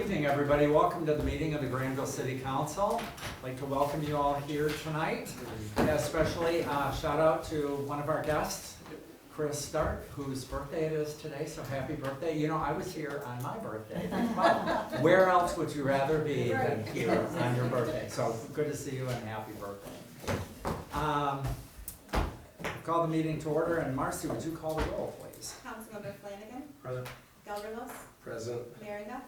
evening, everybody. Welcome to the meeting of the Grandville City Council. I'd like to welcome you all here tonight. And especially shout out to one of our guests, Chris Stark, whose birthday it is today. So happy birthday. You know, I was here on my birthday. But where else would you rather be than here on your birthday? So good to see you and happy birthday. Call the meeting to order, and Marcy, would you call the roll, please? Councilmember Flanagan. Present. Gelderlos. Present. Merringa.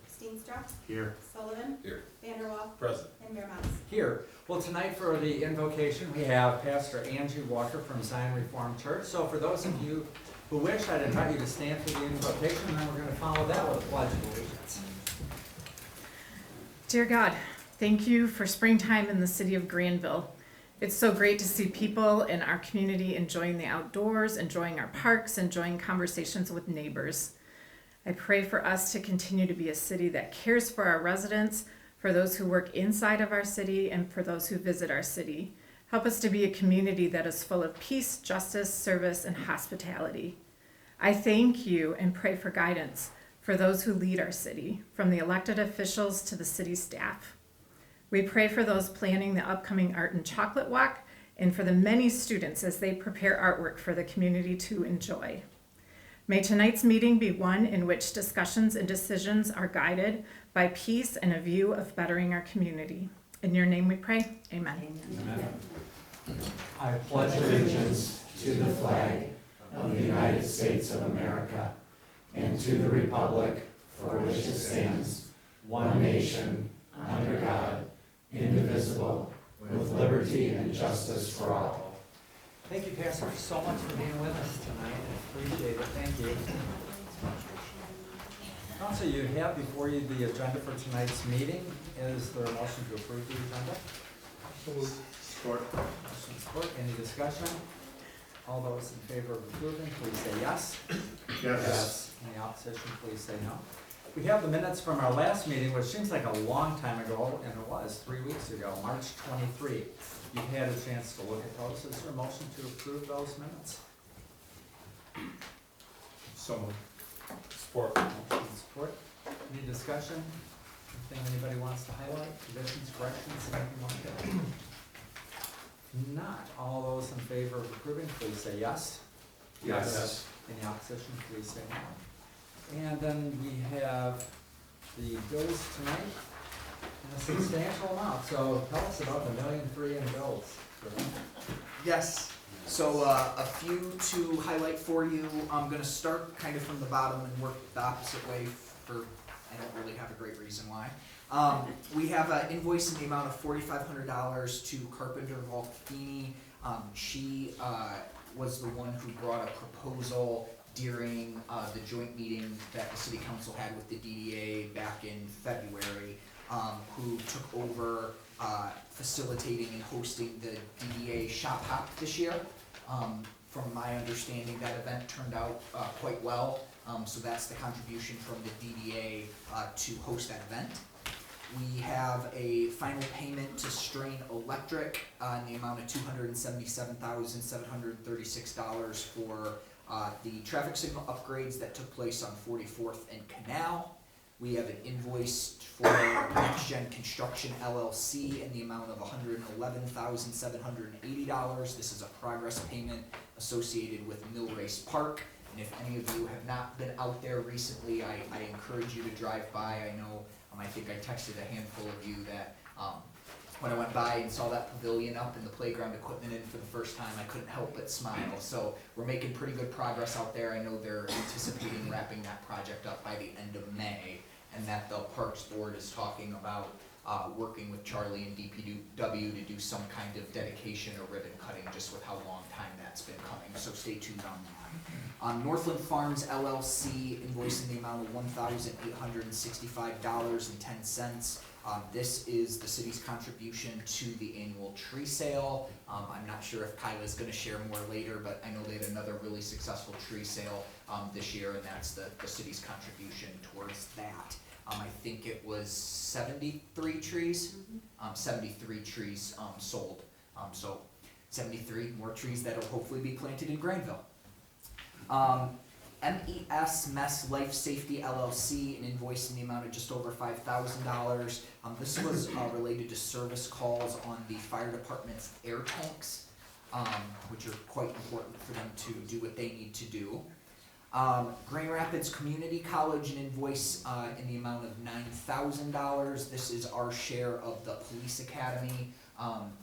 Steenstra. Here. Sullivan. Here. Vanderwall. Present. And Meermans. Here. Well, tonight for the invocation, we have Pastor Angie Walker from Zion Reformed Church. So for those of you who wish, I'd invite you to stand for the invocation, and then we're going to follow that with a pledge of allegiance. Dear God, thank you for springtime in the city of Grandville. It's so great to see people in our community enjoying the outdoors, enjoying our parks, enjoying conversations with neighbors. I pray for us to continue to be a city that cares for our residents, for those who work inside of our city, and for those who visit our city. Help us to be a community that is full of peace, justice, service, and hospitality. I thank you and pray for guidance for those who lead our city, from the elected officials to the city staff. We pray for those planning the upcoming Art and Chocolate Walk and for the many students as they prepare artwork for the community to enjoy. May tonight's meeting be one in which discussions and decisions are guided by peace and a view of bettering our community. In your name we pray, amen. Amen. I pledge allegiance to the flag of the United States of America and to the republic for which it stands, one nation, under God, indivisible, with liberty and justice for all. Thank you, Pastor, so much for being with us tonight. I appreciate it. Thank you. Also, you have before you the agenda for tonight's meeting. Is there a motion to approve the agenda? Support. Motion and support. Any discussion? All those in favor of approving, please say yes. Yes. Any opposition, please say no. We have the minutes from our last meeting, which seems like a long time ago, and it was 3 weeks ago, March 23. You've had a chance to look at those. Is there a motion to approve those minutes? So moved. Support. Motion and support. Any discussion? Anything anybody wants to highlight? Conditions, corrections, anything like that? Not. All those in favor of approving, please say yes. Yes. Any opposition, please say no. And then we have the bills tonight in a substantial amount. So tell us about the $1.3 million in bills. Yes, so a few to highlight for you. I'm gonna start kind of from the bottom and work the opposite way for, I don't really have a great reason why. We have an invoice in the amount of $4,500 to Carpenter Volfini. She was the one who brought a proposal during the joint meeting that the city council had with the DDA back in February, who took over facilitating and hosting the DDA Shop Hop this year. From my understanding, that event turned out quite well, so that's the contribution from the DDA to host that event. We have a final payment to Strain Electric in the amount of $277,736 for the traffic signal upgrades that took place on 44th and Canal. We have an invoice for Next Gen Construction LLC in the amount of $111,780. This is a progress payment associated with Mill Race Park. And if any of you have not been out there recently, I encourage you to drive by. I know, I think I texted a handful of you that when I went by and saw that pavilion up and the playground equipment in for the first time, I couldn't help but smile. So we're making pretty good progress out there. I know they're anticipating wrapping that project up by the end of May, and that the Parks Board is talking about working with Charlie and DPW to do some kind of dedication or ribbon cutting, just with how long time that's been coming. So stay tuned on that. Northland Farms LLC invoice in the amount of $1,865.10. This is the city's contribution to the annual tree sale. I'm not sure if Kyla's going to share more later, but I know they had another really successful tree sale this year, and that's the city's contribution towards that. I think it was 73 trees, 73 trees sold. So 73 more trees that will hopefully be planted in Grandville. MES Mess Life Safety LLC, an invoice in the amount of just over $5,000. This was related to service calls on the fire department's air tanks, which are quite important for them to do what they need to do. Grand Rapids Community College, an invoice in the amount of $9,000. This is our share of the police academy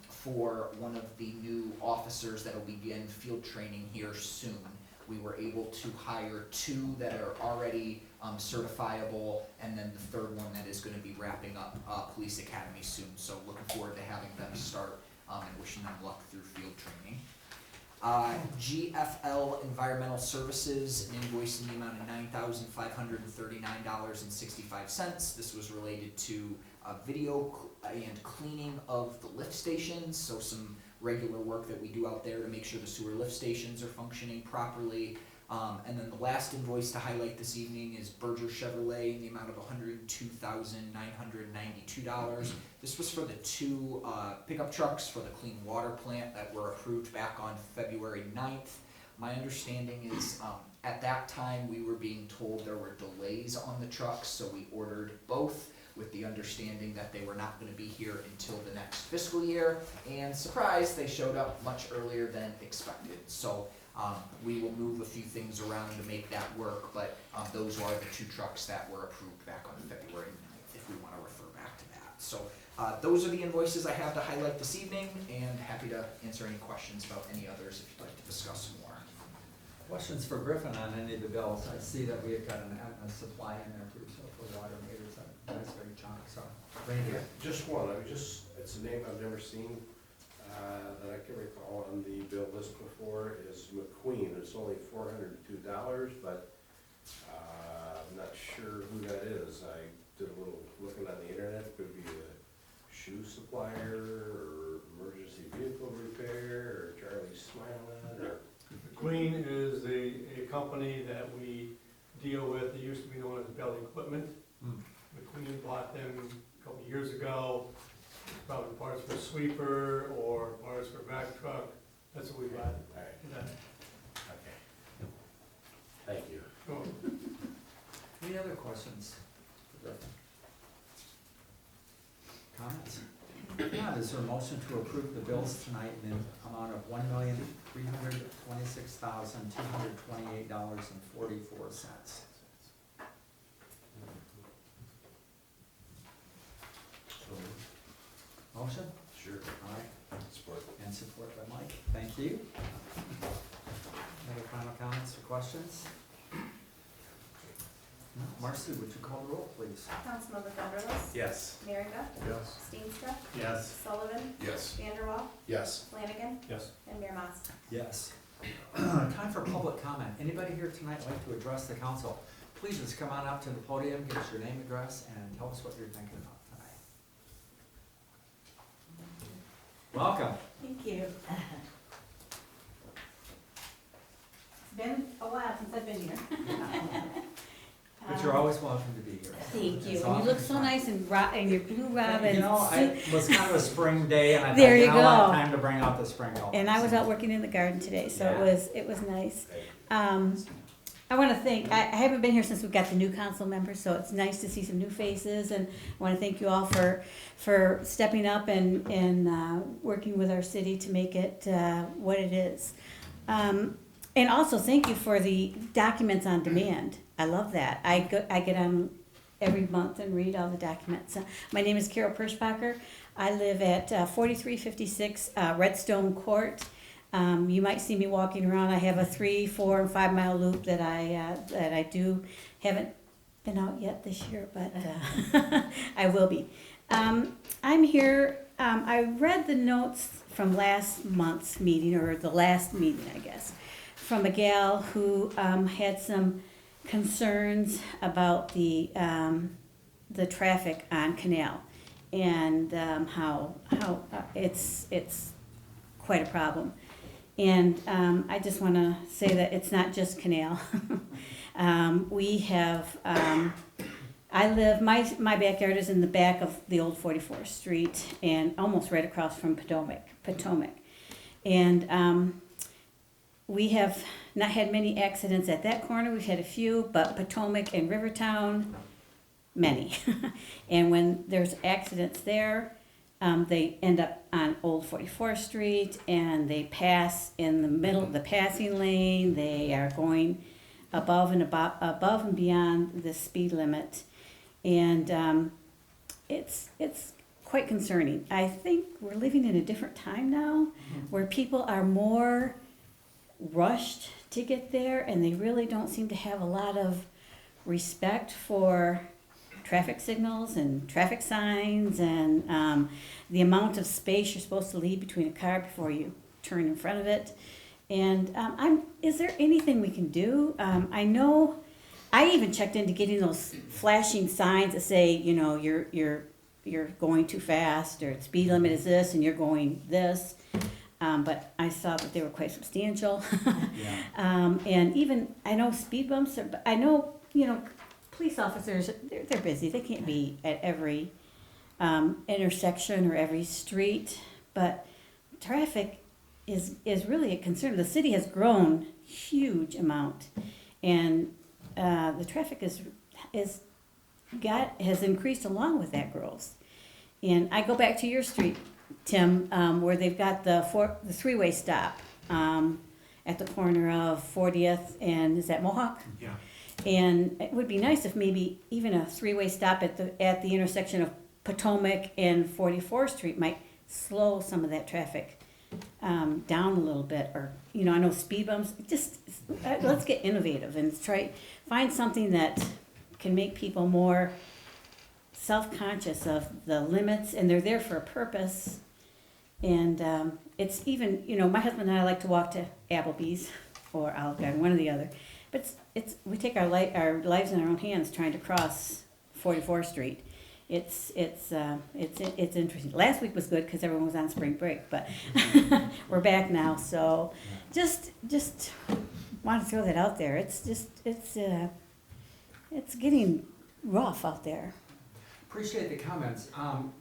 for one of the new officers that will begin field training here soon. We were able to hire 2 that are already certifiable, and then the third one that is going to be wrapping up police academy soon. So looking forward to having them start and wishing them luck through field training. GFL Environmental Services, an invoice in the amount of $9,539.65. This was related to video and cleaning of the lift stations, so some regular work that we do out there to make sure the sewer lift stations are functioning properly. And then the last invoice to highlight this evening is Berger Chevrolet in the amount of $102,992. This was for the 2 pickup trucks for the clean water plant that were approved back on February 9th. My understanding is at that time we were being told there were delays on the trucks, so we ordered both with the understanding that they were not going to be here until the next fiscal year. And surprise, they showed up much earlier than expected. So we will move a few things around to make that work, but those are the 2 trucks that were approved back on February 9th, if we want to refer back to that. So those are the invoices I have to highlight this evening, and happy to answer any questions about any others if you'd like to discuss more. Questions for Griffin on any of the bills? I see that we've got a supply in there too, so for water meters, that's very chunk, so. Right here. Just one, it's a name I've never seen, that I can recall on the bill list before, is McQueen. It's only $402, but, I'm not sure who that is. I did a little looking on the internet. Could be a shoe supplier, or emergency vehicle repair, or Charlie Smiling, or. Queen is a company that we deal with. It used to be known as Belly Equipment. McQueen bought them a couple of years ago. Probably parts for sweeper or parts for back truck. That's what we got. All right, okay. Thank you. Oh, Any other questions for Griffin? Comments? Yeah, is there a motion to approve the bills tonight in the amount of $1,326,228.44? Motion? Sure. All right, Support. and support by Mike. Thank you. Any other final comments or questions? No. Marcy, would you call the roll, please? Councilmember Gunderlos. Yes. Merringa. Yes. Steenstra. yes. Sullivan. Yes. Vanderwall. Yes. Flanagan. Yes. And Mayor Mas. Yes. Time for public comment. Anybody here tonight like to address the council? Please just come on up to the podium, give us your name, address, and tell us what you're thinking about tonight. Welcome. Thank you. It's been a while since I've been here. But you're always welcome to be here. Thank you. It's And you look often so fun. nice in your blue robin You know, it was kind of a spring day, and I There thought, you you know what, go. time to bring out the spring colors. And I was out working in the garden today, so Yeah. it was nice. I want to thank, I haven't been here since we got the new council members, so it's nice to see some new faces, and I want to thank you all for stepping up and working with our city to make it what it is. And also, thank you for the documents on demand. I love that. I get on every month and read all the documents. My name is Carol Perschbacher. I live at 4356 Redstone Court. You might see me walking around. I have a 3, 4, and 5 mile loop that I do. Haven't been out yet this year, but I will be. I'm here. I read the notes from last month's meeting, or the last meeting, I guess, from a gal who had some concerns about the traffic on Canal, and how it's quite a problem. And I just want to say that it's not just Canal. We have, I live, my backyard is in the back of the old 44th Street and almost right across from Potomac. And we have not had many accidents at that corner. We've had a few, but Potomac and Rivertown, many. And when there's accidents there, they end up on Old 44th Street and they pass in the middle of the passing lane. They are going above and beyond the speed limit. And it's quite concerning. I think we're living in a different time now where people are more rushed to get there and they really don't seem to have a lot of respect for traffic signals and traffic signs and the amount of space you're supposed to leave between a car before you turn in front of it. And is there anything we can do? I know I even checked into getting those flashing signs that say, you know, you're going too fast, or speed limit is this and you're going this. But I saw that they were quite substantial. Yeah. And even, I know speed bumps are, I know, you know, police officers, they're busy. They can't be at every intersection or every street. But traffic is really a concern. The city has grown huge amount. And the traffic has increased along with that growth. And I go back to your street, Tim, where they've got the three-way stop at the corner of 40th and is that Mohawk? Yeah. And it would be nice if maybe even a three-way stop at the intersection of Potomac and 44th Street might slow some of that traffic down a little bit. Or, you know, I know speed bumps. Just let's get innovative and find something that can make people more self-conscious of the limits, and they're there for a purpose. And it's even, you know, my husband and I like to walk to Applebee's or Olive Garden, one or the other. But we take our lives in our own hands trying to cross 44th Street. It's interesting. Last week was good because everyone was on spring break, but we're back now. So just want to throw that out there. It's getting rough out there. Appreciate the comments.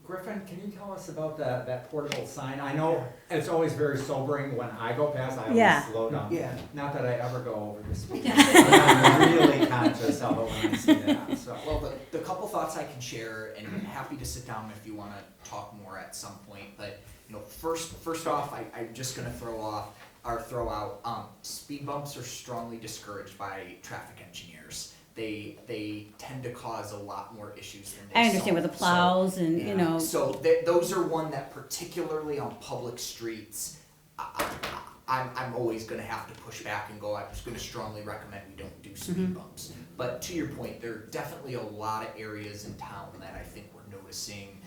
Griffin, can you tell us about that portable sign? I know it's always very sobering when I go past, I always slow down. Yeah. Not that I ever go over the speed limit, but I'm really conscious of it when I see that, so. Well, the couple thoughts I can share, and I'm happy to sit down if you want to talk more at some point. But you know, first off, I'm just going to throw out speed bumps are strongly discouraged by traffic engineers. They tend to cause a lot more issues than they I understand with the plows and, you know. So those are one that particularly on public streets, I'm always gonna have to push back and go, I'm just gonna strongly recommend we don't do speed bumps. But to your point, there are definitely a lot of areas in town that I think we're noticing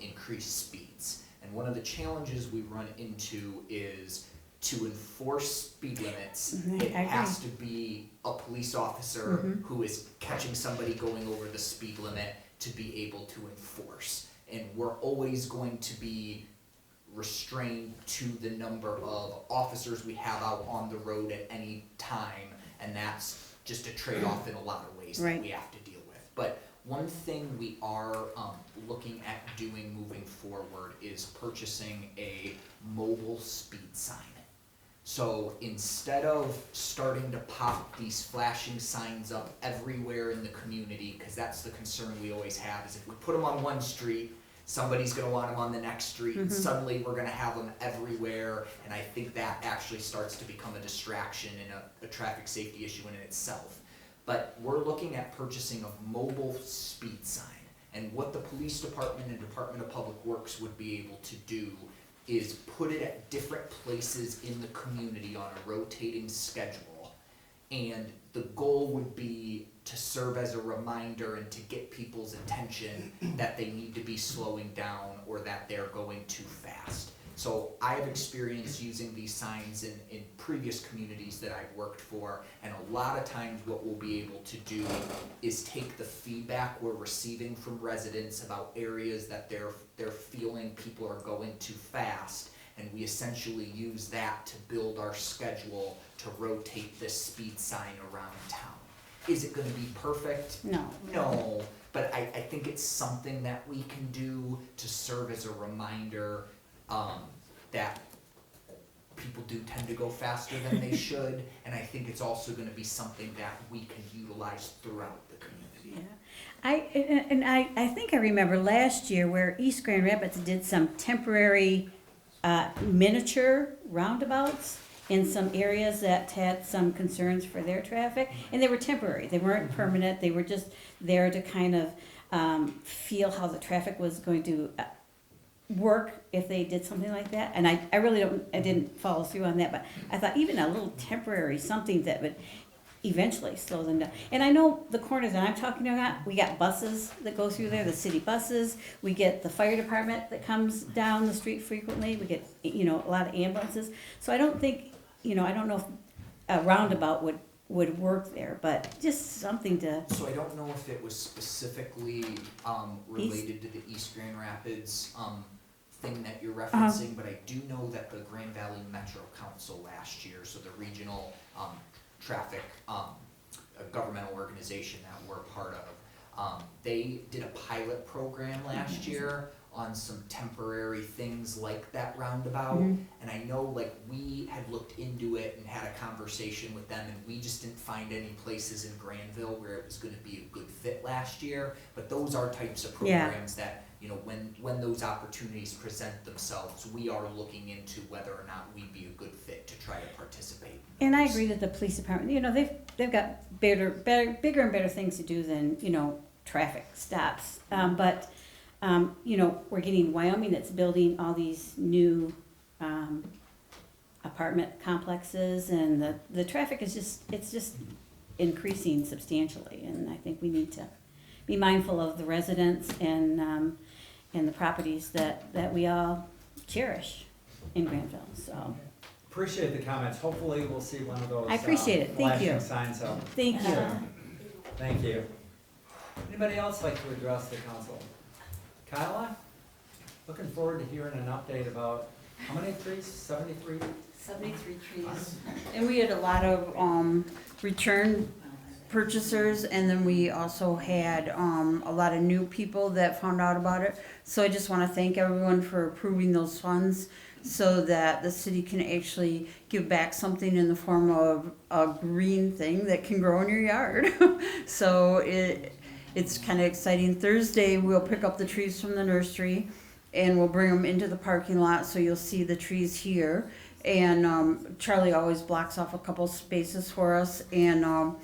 increased speeds. And one of the challenges we run into is to enforce speed limits, it has to be a police officer who is catching somebody going over the speed limit to be able to enforce. And we're always going to be restrained to the number of officers we have out on the road at any time, and that's just a trade-off in a lot of ways that we have to deal with. But one thing we are looking at doing moving forward is purchasing a mobile speed sign. So instead of starting to pop these flashing signs up everywhere in the community, because that's the concern we always have, is if we put them on one street, somebody's going to want them on the next street, and suddenly we're going to have them everywhere, and I think that actually starts to become a distraction and a traffic safety issue in itself. But we're looking at purchasing a mobile speed sign, and what the police department and Department of Public Works would be able to do is put it at different places in the community on a rotating schedule. And the goal would be to serve as a reminder and to get people's attention that they need to be slowing down or that they're going too fast. So I have experience using these signs in previous communities that I've worked for, and a lot of times what we'll be able to do is take the feedback we're receiving from residents about areas that they're feeling people are going too fast, and we essentially use that to build our schedule to rotate this speed sign around town. Is it gonna be perfect? No. No, but I think it's something that we can do to serve as a reminder that people do tend to go faster than they should, and I think it's also gonna be something that we can utilize throughout the community. Yeah. I think I remember last year where East Grand Rapids did some temporary miniature roundabouts in some areas that had some concerns for their traffic, and they were temporary. They weren't permanent. They were just there to kind of feel how the traffic was going to work if they did something like that. And I really I didn't follow through on that, but I thought even a little temporary something that would eventually slow them down. And I know the corner that I'm talking about, we got buses that go through there, the city buses. We get the fire department that comes down the street frequently. We get, a lot of ambulances. So I don't think, I don't know if a roundabout would work there, but just something to, So I don't know if it was specifically related to the East Grand Rapids thing that you're referencing, but I do know that the Grand Valley Metro Council last year, so the regional traffic governmental organization that we're part of, they did a pilot program last year on some temporary things like that roundabout. And I know we had looked into it and had a conversation with them, and we just didn't find any places in Grandville where it was gonna be a good fit last year. But those are types of programs that, when those opportunities present themselves, we are looking into whether or not we'd be a good fit to try to participate. and I agree that the police department, they've got bigger and better things to do than, traffic stops. But we're getting Wyoming that's building all these new apartment complexes, and the traffic is just increasing substantially. And I think we need to be mindful of the residents and the properties that we all cherish in Grandville. So Appreciate the comments. Hopefully we'll see one of those. I appreciate it. Thank you. Flashing signs up. thank you. Thank you. Anybody else like to address the council? Kyla? Looking forward to hearing an update about how many trees? 73? 73 trees. And we had a lot of return purchasers, and then we also had a lot of new people that found out about it. So I just want to thank everyone for approving those funds so that the city can actually give back something in the form of a green thing that can grow in your yard. So it's kind of exciting. Thursday we'll pick up the trees from the nursery and we'll bring them into the parking lot, so you'll see the trees here. And Charlie always blocks off a couple spaces for us. And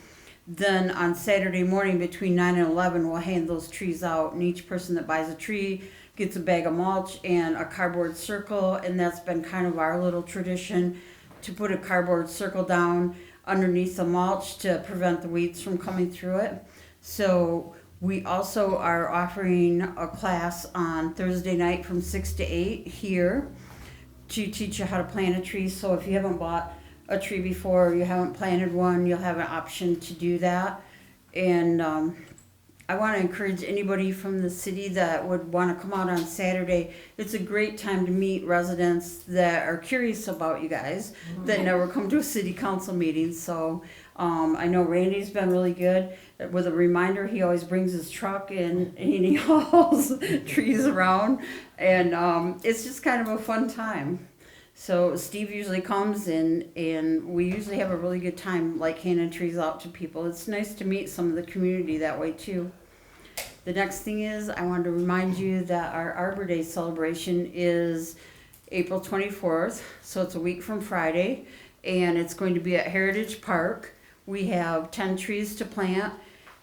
then on Saturday morning between 9 and 11, we'll hand those trees out, and each person that buys a tree gets a bag of mulch and a cardboard circle. And that's been kind of our little tradition, to put a cardboard circle down underneath the mulch to prevent the weeds from coming through it. So we also are offering a class on Thursday night from 6 to 8 here to teach you how to plant a tree. So if you haven't bought a tree before, or you haven't planted one, you'll have an option to do that. And I want to encourage anybody from the city that would want to come out on Saturday. It's a great time to meet residents that are curious about you guys, that never come to a city council meeting. So I know Randy's been really good with a reminder. He always brings his truck and he hauls trees around, and it's just kind of a fun time. So Steve usually comes and we usually have a really good time, handing trees out to people. It's nice to meet some of the community that way too. The next thing is, I wanted to remind you that our Arbor Day celebration is April 24th, so it's a week from Friday, and it's going to be at Heritage Park. We have 10 trees to plant,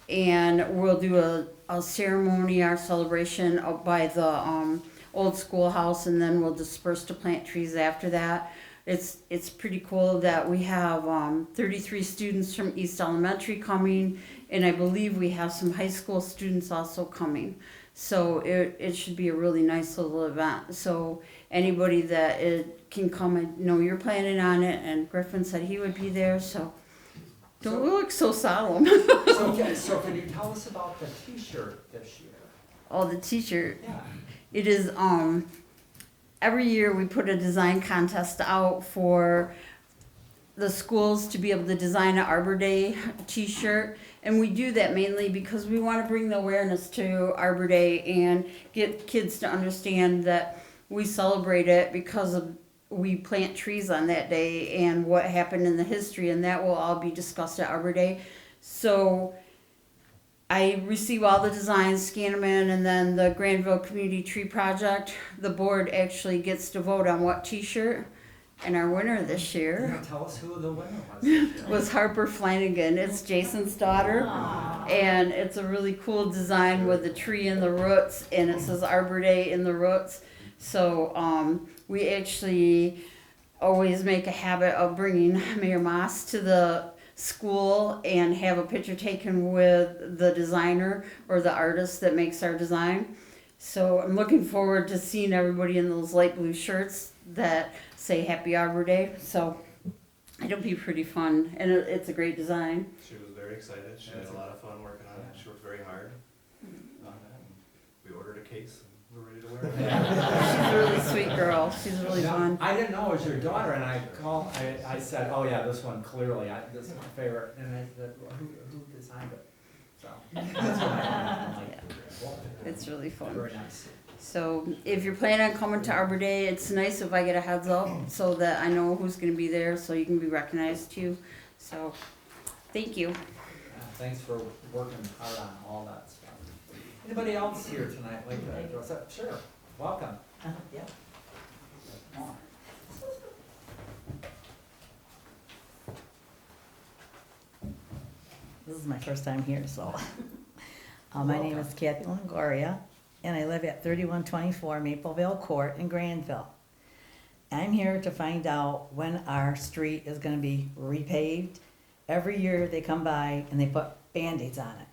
and we'll do a ceremony, our celebration up by the old schoolhouse, and then we'll disperse to plant trees after that. It's pretty cool that we have 33 students from East Elementary coming, and I believe we have some high school students also coming. So it should be a really nice little event. So anybody that can come, I know you're planning on it, and Griffin said he would be there, so don't look so solemn. So can you tell us about the t-shirt this year? Oh, the t-shirt. Yeah. It is, every year we put a design contest out for the schools to be able to design an Arbor Day t-shirt. And we do that mainly because we want to bring the awareness to Arbor Day and get kids to understand that we celebrate it because we plant trees on that day and what happened in the history, and that will all be discussed at Arbor Day. So I receive all the designs, scan them in, and then the Grandville Community Tree Project, the board actually gets to vote on what t-shirt. And our winner this year Can you tell us who the winner was this year? was Harper Flanagan. It's Jason's daughter. And it's a really cool design with the tree in the roots, and it says Arbor Day in the roots. So we actually always make a habit of bringing Mayor Moss to the school and have a picture taken with the designer or the artist that makes our design. So I'm looking forward to seeing everybody in those light blue shirts that say Happy Arbor Day. So it'll be pretty fun, and it's a great design. She was very excited. She had a lot of fun working on it. She worked very hard on it. And we ordered a case and we're ready to wear it. She's a really sweet girl. She's really Yeah, fun. I didn't know it was your daughter, and I said, oh yeah, this one clearly, this is my favorite, and I said, well, who designed it? So, that's what I thought. I'm like, well, It's really fun. very nice. So if you're planning on coming to Arbor Day, it's nice if I get a heads up so that I know who's going to be there, so you can be recognized too. So thank you. Yeah, thanks for working hard on all that stuff. Anybody else here tonight like to address that? Sure, welcome. Yeah. This is my first time here, so. My name is Kathy Longoria, and I live at 3124 Mapleville Court in Grandville. I'm here to find out when our street is gonna be repaved. Every year they come by and they put Band-Aids on it.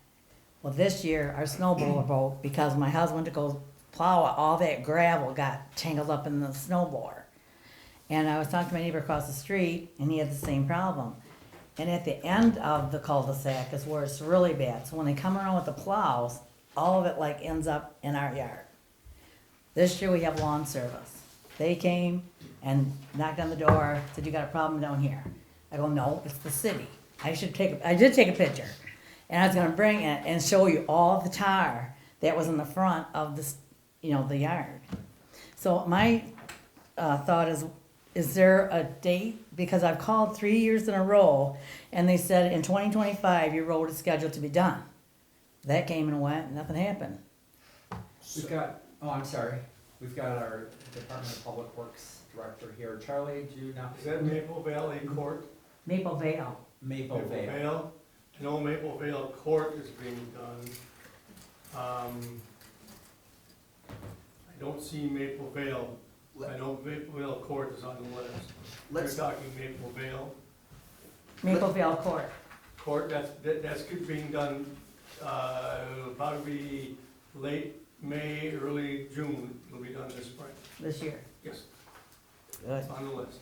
Well, this year, our snow blower broke because my husband to go plow it, all that gravel got tangled up in the snow blower. And I was talking to my neighbor across the street, and he had the same problem. And at the end of the cul-de-sac is where it's really bad. So when they come around with the plows, all of it like ends up in our yard. This year we have lawn service. They came and knocked on the door, said, you got a problem down here. I go, no, it's the city. I did take a picture. And I was gonna bring it and show you all the tar that was in the front of this, the yard. So my thought is there a date? Because I've called 3 years in a row, and they said in 2025 your road is scheduled to be done. That came and went, and nothing happened. We've got, oh, I'm sorry, we've got our Department of Public Works Director here. Charlie, do you know? Is that Maple Valley Court? Maple Vale. Maple Vale. I know Maple Vale Court is being done. I don't see Maple Vale. I know Maple Vale Court is on the list. Let's- You're talking Maple Vale Maple Vale Court. Court, that's being done, probably late May, early June, it'll be done this spring. This year. Yes, Good. it's on the list.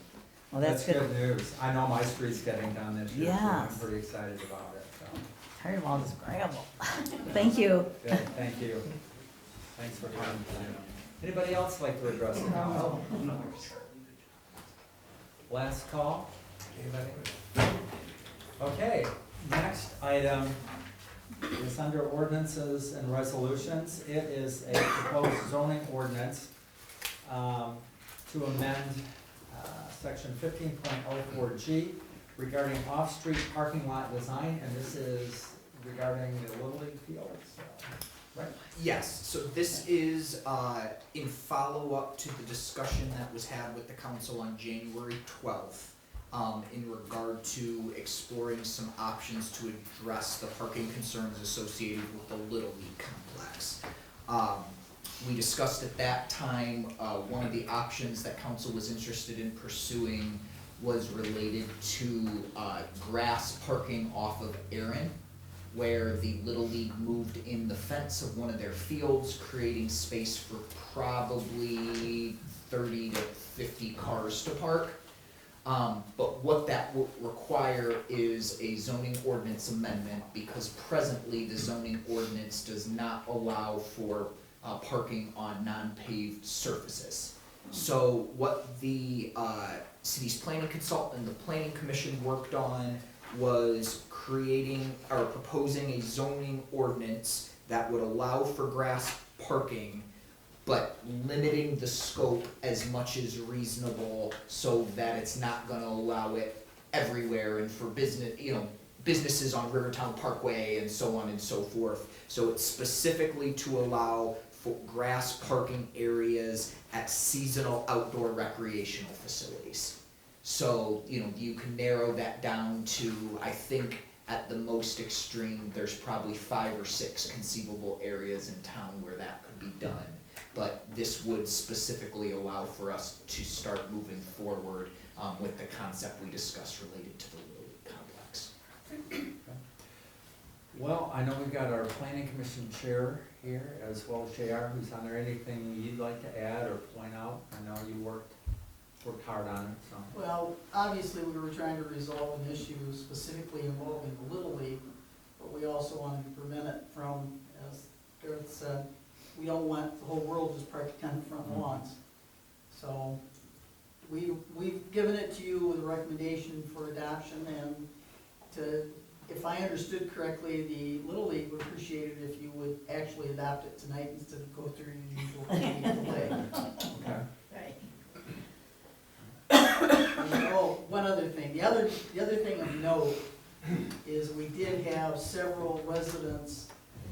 Well, that's good. News. I know my street's getting done this year, so I'm Yes. pretty excited about it, so. Tired of all this gravel. Thank you. Good, thank you. Thanks for coming tonight. Anybody else like to address the council? Last call? Anybody? Okay, next item is under ordinances and resolutions. It is a proposed zoning ordinance to amend section 15.04G regarding off-street parking lot design, and this is regarding the Little League fields, right? Yes, so this is in follow-up to the discussion that was had with the council on January 12th in regard to exploring some options to address the parking concerns associated with the Little League complex. We discussed at that time, one of the options that council was interested in pursuing was related to grass parking off of Erin, where the Little League moved in the fence of one of their fields, creating space for probably 30 to 50 cars to park. But what that will require is a zoning ordinance amendment, because presently the zoning ordinance does not allow for parking on non-paved surfaces. So what the city's planning consultant and the planning commission worked on was creating or proposing a zoning ordinance that would allow for grass parking but limiting the scope as much as reasonable so that it's not gonna allow it everywhere and for business, businesses on Rivertown Parkway and so on and so forth. So it's specifically to allow for grass parking areas at seasonal outdoor recreational facilities. So, you can narrow that down to, I think, at the most extreme, there's probably 5 or 6 conceivable areas in town where that could be done. But this would specifically allow for us to start moving forward with the concept we discussed related to the Little League complex. Well, I know we've got our planning commission chair here, as well as JR, who's on there. Anything you'd like to add or point out? I know you worked hard on it, so. Well, obviously, we were trying to resolve an issue specifically involving the Little League, but we also wanted to prevent it from, as Gareth said, we don't want the whole world just parked on front lawns. So, we've given it to you with a recommendation for adoption, and if I understood correctly, the Little League would appreciate it if you would actually adopt it tonight instead of go through your usual delay. Okay. Oh, one other thing. The other thing of note is we did have several residents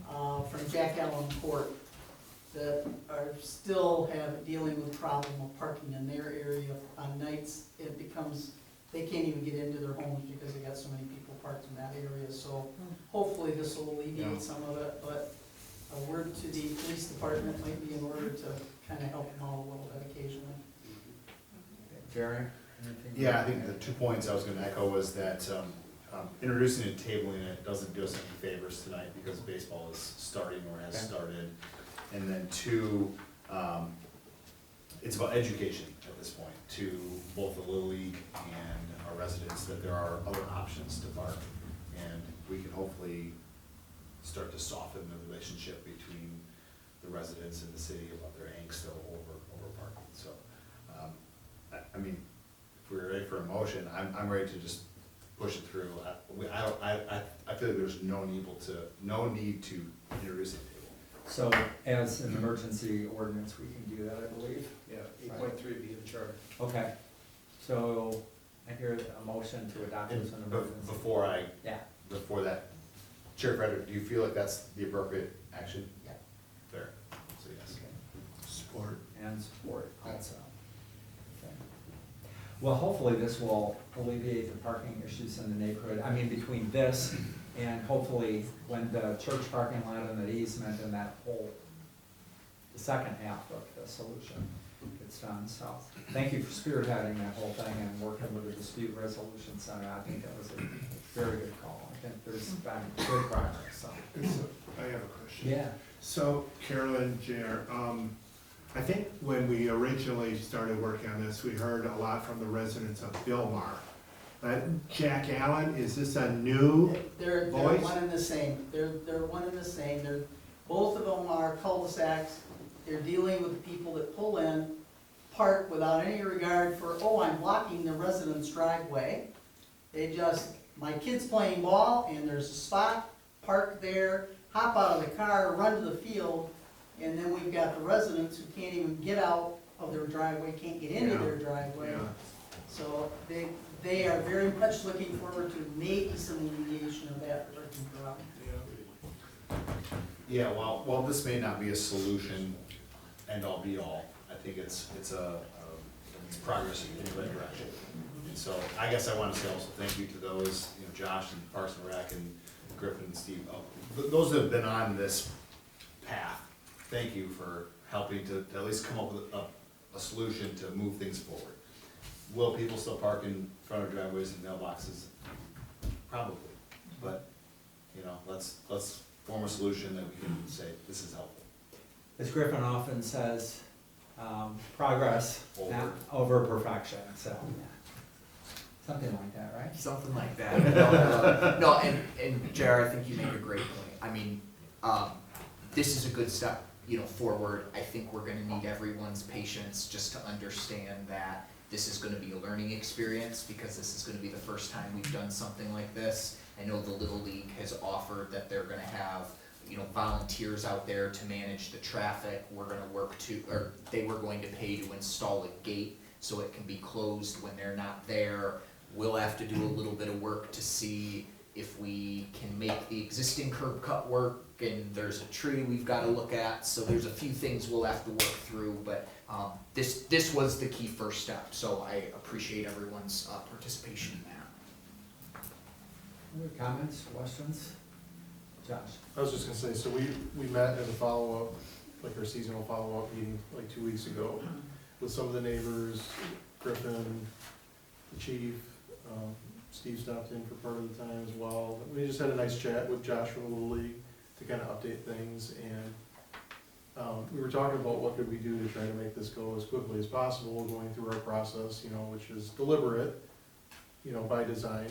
from Jack Allen Court that are still dealing with the problem of parking in their area on nights. It becomes, they can't even get into their homes because they got so many people parked in that area. So hopefully this will alleviate some of it, but a word to the police department might be in order to kind of help them out a little bit occasionally. Jerry? Anything? Yeah, I think the 2 points I was gonna echo was that, introducing and tabling it doesn't do us any favors tonight because baseball is starting or has started. And then 2, it's about education at this point to both the Little League and our residents that there are other options to park. And we can hopefully start to soften the relationship between the residents and the city about their angst over parking. So, I mean, if we're ready for a motion, I'm ready to just push it through. I feel like there's no need to introduce it. So as an emergency ordinance, we can do that, I believe? Yeah, 8.3B of the charter. Okay, so I hear a motion to adopt as an emergency. Before that, Chair Frederick, do you feel like that's the appropriate action? Yeah. Fair, so yes. Support. And support also. Okay. Well, hopefully this will alleviate the parking issues in the neighborhood. I mean, between this and hopefully when the church parking lot and the easement and that whole, the second half of the solution gets done. So thank you for spearheading that whole thing and working with the dispute resolution center. I think that was a very good call. I think there's been good progress, so. I have a question. Yeah. So Carolyn, JR, I think when we originally started working on this, we heard a lot from the residents of Billmar. Jack Allen, is this a new They're voice? one and the same. They're one and the same. Both of them are cul-de-sacs. They're dealing with the people that pull in, park without any regard for, oh, I'm blocking the resident's driveway. My kid's playing ball and there's a spot, park there, hop out of the car, run to the field, and then we've got the residents who can't even get out of their driveway, can't get into their driveway. Yeah. So they are very much looking forward to maybe some alleviation of that parking problem. Yeah, while this may not be a solution end all be all, I think it's a progress in the right direction. And so I guess I want to say also thank you to those, Josh and Parks and Rec and Griffin and Steve, those that have been on this path. Thank you for helping to at least come up with a solution to move things forward. Will people still park in front of driveways and mailboxes? Probably, but, let's form a solution that we can say, this is helpful. As Griffin often says, progress over perfection, so. Something like that, right? Something like that. No, and Jared, I think you make a great point. I mean, this is a good step, forward. I think we're gonna need everyone's patience just to understand that this is gonna be a learning experience because this is gonna be the first time we've done something like this. I know the Little League has offered that they're gonna have, volunteers out there to manage the traffic. We're gonna work to, or they were going to pay to install a gate so it can be closed when they're not there. We'll have to do a little bit of work to see if we can make the existing curb cut work, and there's a tree we've gotta look at, so there's a few things we'll have to work through, but this was the key first step, so I appreciate everyone's participation in that. Other comments, questions? Josh? I was just gonna say, so we met as a follow-up, like our seasonal follow-up meeting like 2 weeks ago with some of the neighbors, Griffin, the chief, Steve stopped in for part of the time as well. We just had a nice chat with Josh from the Little League to kind of update things, and we were talking about what could we do to try to make this go as quickly as possible, going through our process, which is deliberate, by design.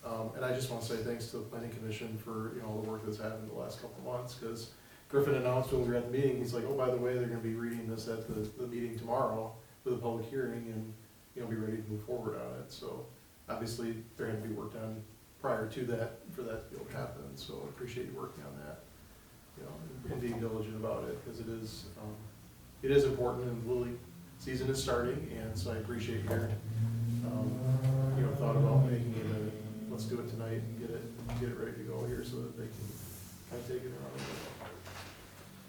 And I just want to say thanks to the planning commission for, the work that's happened the last couple of months, because Griffin announced when we were at the meeting, he's like, oh, by the way, they're gonna be reading this at the meeting tomorrow for the public hearing, and, be ready to move forward on it. So obviously, there had to be work done prior to that, for that to be able to happen, so I appreciate you working on that, and being diligent about it, because it is important, and the Lily season is starting, and so I appreciate your, thought about making it let's do it tonight and get it ready to go here, so that they can kind of take it around.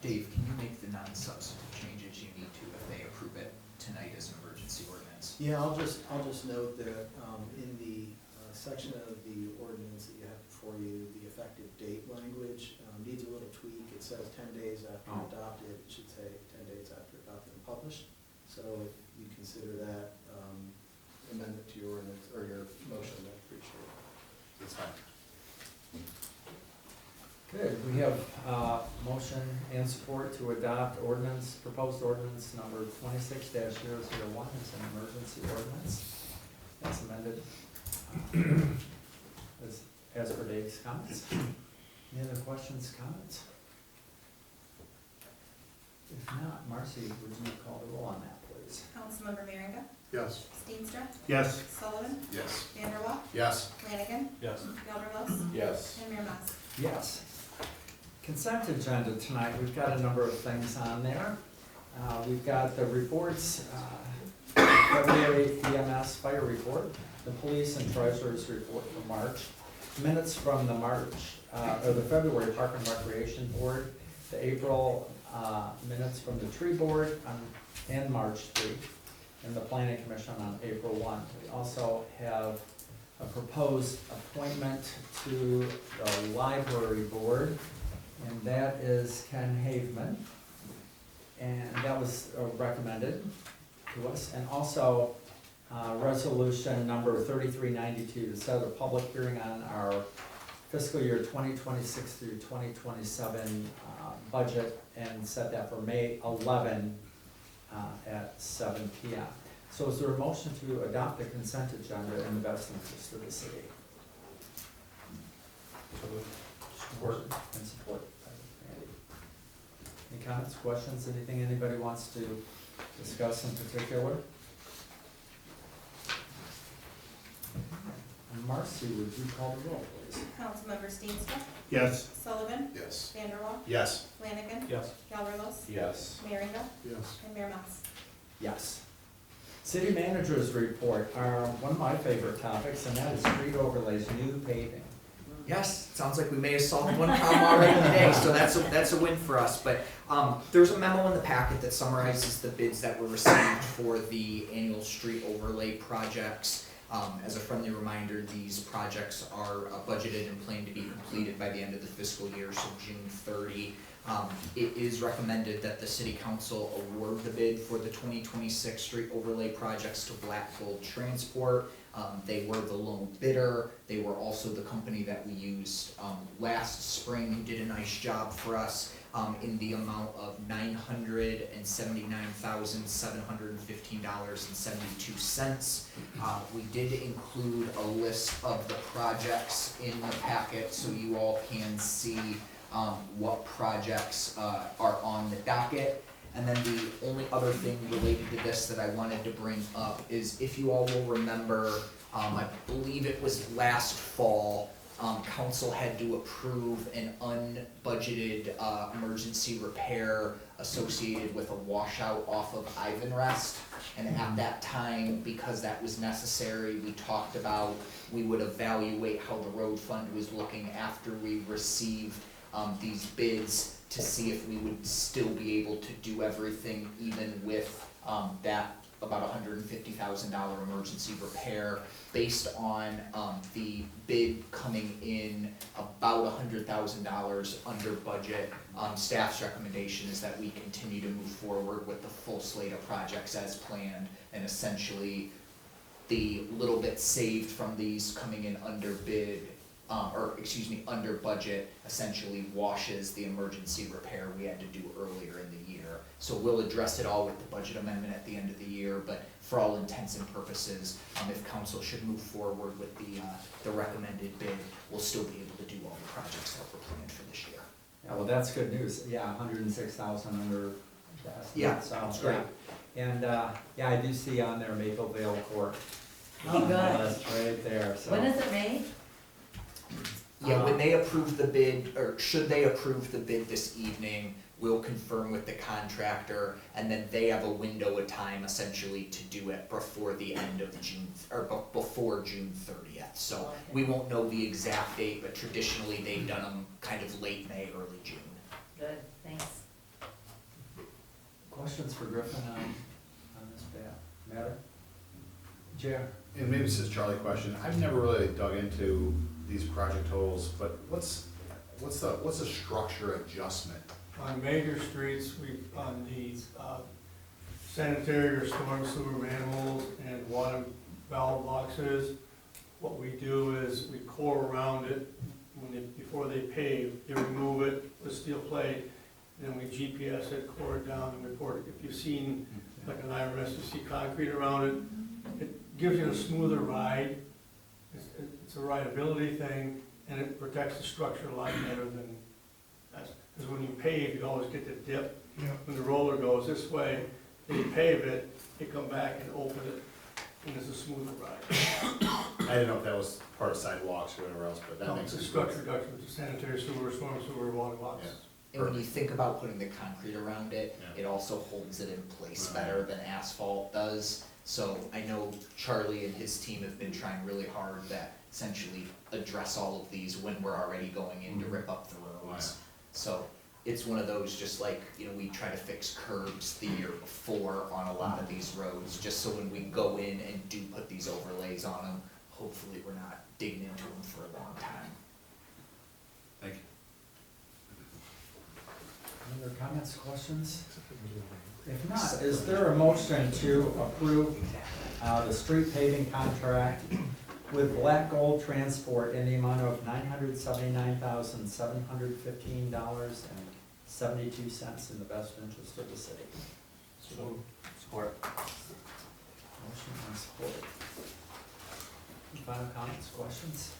Dave, can you make the non-substantive changes you need to if they approve it tonight as an emergency ordinance? Yeah, I'll just note that, in the section of the ordinance that you have before you, the effective date language, needs a little tweak. It says 10 days after adopted, it should say 10 days after adopted and published. So if you consider that, amendment to your ordinance, or your motion, I'd appreciate it. That's fine. Good, we have motion and support to adopt proposed ordinance number 26-001 as an emergency ordinance. As amended. As per Dave's comments. Any other questions, comments? If not, Marcy, would you call the roll on that, please? Councilmember Merringa, Yes. Steenstra, Yes. Sullivan, Yes. Vanderwall, Yes. Flanagan, Yes. Gelderlos, Yes. and Mayor Mas. Yes. Consent agenda tonight, we've got a number of things on there. We've got the reports, February EMS fire report, the police and treasurer's report for March, minutes from the the February Park and Recreation Board, the April minutes from the tree board and March 3, and the planning commission on April 1. We also have a proposed appointment to the library board, and that is Ken Haveman. And that was recommended to us. And also resolution number 3392 to set a public hearing on our fiscal year 2026 through 2027 budget, and set that for May 11 at 7 p.m. So is there a motion to adopt the consent agenda in the best interest of the city? Support. And support by Randy. Any comments, questions, anything anybody wants to discuss in particular? And Marcy, would you call the roll, please? Councilmember Steenstra, Yes. Sullivan, Yes. Vanderwall, Yes. Flanagan, Yes. Gelderlos, Yes. Merringa, Yes. and Mayor Mas. Yes. City managers report are one of my favorite topics, and that is street overlays, new paving. Yes, sounds like we may have solved one problem already today, so that's a win for us. But there's a memo in the packet that summarizes the bids that were received for the annual street overlay projects. As a friendly reminder, these projects are budgeted and planned to be completed by the end of the fiscal year, so June 30. It is recommended that the city council award the bid for the 2026 street overlay projects to Black Gold Transport. They were the lone bidder. They were also the company that we used last spring, who did a nice job for us in the amount of $979,715.72. We did include a list of the projects in the packet so you all can see what projects are on the docket. And then the only other thing related to this that I wanted to bring up is, if you all will remember, I believe it was last fall, council had to approve an unbudgeted, emergency repair associated with a washout off of Ivanrest. And at that time, because that was necessary, we talked about, we would evaluate how the road fund was looking after we received, these bids to see if we would still be able to do everything even with, that about $150,000 emergency repair, based on the bid coming in about $100,000 under budget. Staff's recommendation is that we continue to move forward with the full slate of projects as planned, and essentially the little bit saved from these coming in under bid, under budget, essentially washes the emergency repair we had to do earlier in the year. So we'll address it all with the budget amendment at the end of the year, but for all intents and purposes, if council should move forward with the recommended bid, we'll still be able to do all the projects that were planned for this year. Yeah, well, that's good news. Yeah, 106,000 under the estimate. Yeah, so, that's great. yeah. And, yeah, I do see on there Mapleville Court. Oh, good. That's right there, so. When is it made? Yeah, when they approve the bid, or should they approve the bid this evening, we'll confirm with the contractor, and then they have a window of time essentially to do it before the end of June, or before June 30th. So we won't know the exact date, but traditionally they've done them kind of late May, early June. Good, thanks. Questions for Griffin on this matter? Jer? And maybe this is a Charlie question, I've never really dug into these project totals, but what's the structure adjustment? On major streets, on the sanitary or storm sewer manholes and water valve boxes, what we do is we core around it before they pave. They remove it with steel plate, and then we GPS it, core it down, and report it. If you've seen like an IRS, you see concrete around it, it gives you a smoother ride. It's a rideability thing, and it protects the structure a lot better than that's. Because when you pave, you always get the dip. When the roller goes this way, then you pave it, you come back and open it, and it's a smoother ride. I didn't know if that was part of sidewalks or whatever else, but that No, makes it's a sense. structure reduction, it's a sanitary sewer, storm sewer, water box. Yeah. And when you think about putting the concrete around it, Yeah. it also holds it in place Right. better than asphalt does. So I know Charlie and his team have been trying really hard to essentially address all of these when we're already going in to rip up the roads. So it's one of those, just like, we try to fix curbs the year before on a lot of these roads, just so when we go in and do put these overlays on them, hopefully we're not digging into them for a long time. Thank you. Any other comments, questions? If not, is there a motion to approve the street paving contract with Black Gold Transport in the amount of $979,715.72 in the best interest of the city? Support. Motion and support. Any final comments, questions?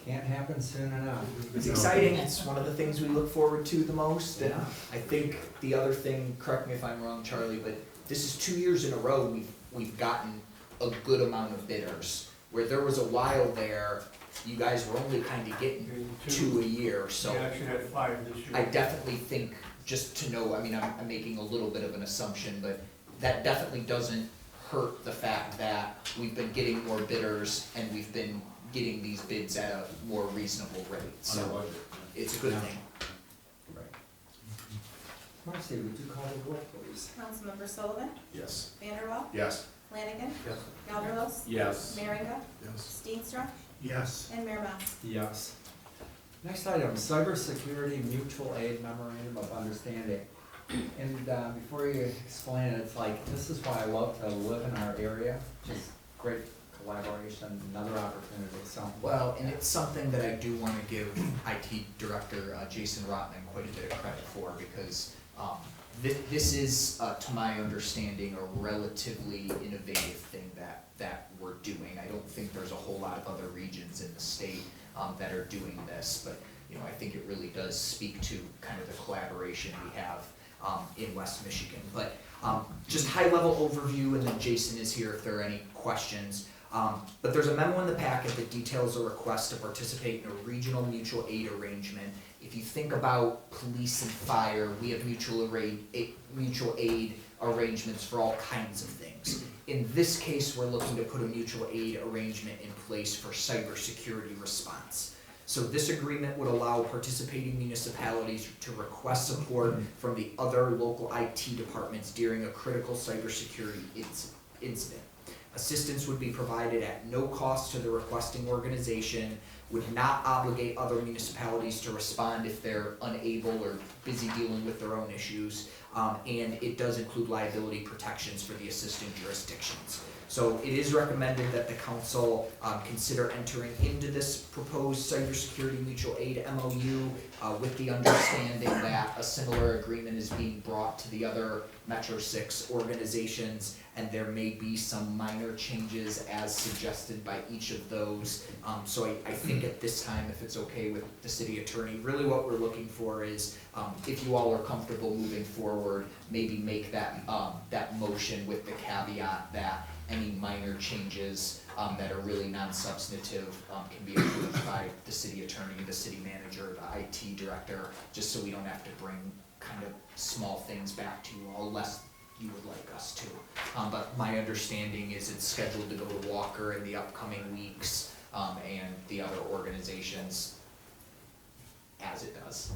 Can't happen soon enough. It's exciting, it's one of the things we look forward to the most, and Yeah. I think the other thing, correct me if I'm wrong, Charlie, but this is 2 years in a row we've gotten a good amount of bidders. Where there was a while there, you guys were only kind of getting 2 a year, so. We actually had 5 this year. I definitely think, just to know, I'm making a little bit of an assumption, but that definitely doesn't hurt the fact that we've been getting more bidders and we've been getting these bids at a more reasonable rate, Under so budget, it's a good thing. Right. Marcy, would you call the roll, please? Councilmember Sullivan, Yes. Vanderwall, Yes. Flanagan, Yes. Gelderlos, Yes. Merringa, Yes. Steenstra, Yes. and Mayor Mas. Yes. Next item, cybersecurity mutual aid memorandum of understanding. And before you explain it, it's like, this is why I love to live in our area, just great collaboration, another opportunity, so. Well, and it's something that I do want to give IT Director Jason Rotman quite a bit of credit for, because this is, to my understanding, a relatively innovative thing that we're doing. I don't think there's a whole lot of other regions in the state that are doing this, but I think it really does speak to kind of the collaboration we have in West Michigan. But just high-level overview, and then Jason is here if there are any questions. But there's a memo in the packet that details a request to participate in a regional mutual aid arrangement. If you think about police and fire, we have mutual aid arrangements for all kinds of things. In this case, we're looking to put a mutual aid arrangement in place for cybersecurity response. So this agreement would allow participating municipalities to request support from the other local IT departments during a critical cybersecurity incident. Assistance would be provided at no cost to the requesting organization, would not obligate other municipalities to respond if they're unable or busy dealing with their own issues, and it does include liability protections for the assisting jurisdictions. So it is recommended that the council consider entering into this proposed cybersecurity mutual aid MOU with the understanding that a similar agreement is being brought to the other Metro 6 organizations, and there may be some minor changes as suggested by each of those. So I think at this time, if it's okay with the city attorney, really what we're looking for is, if you all are comfortable moving forward, maybe make that, that motion with the caveat that any minor changes that are really non-substantive can be approved by the city attorney, the city manager, the IT director, just so we don't have to bring kind of small things back to you all, unless you would like us to. But my understanding is it's scheduled to go to Walker in the upcoming weeks, and the other organizations as it does.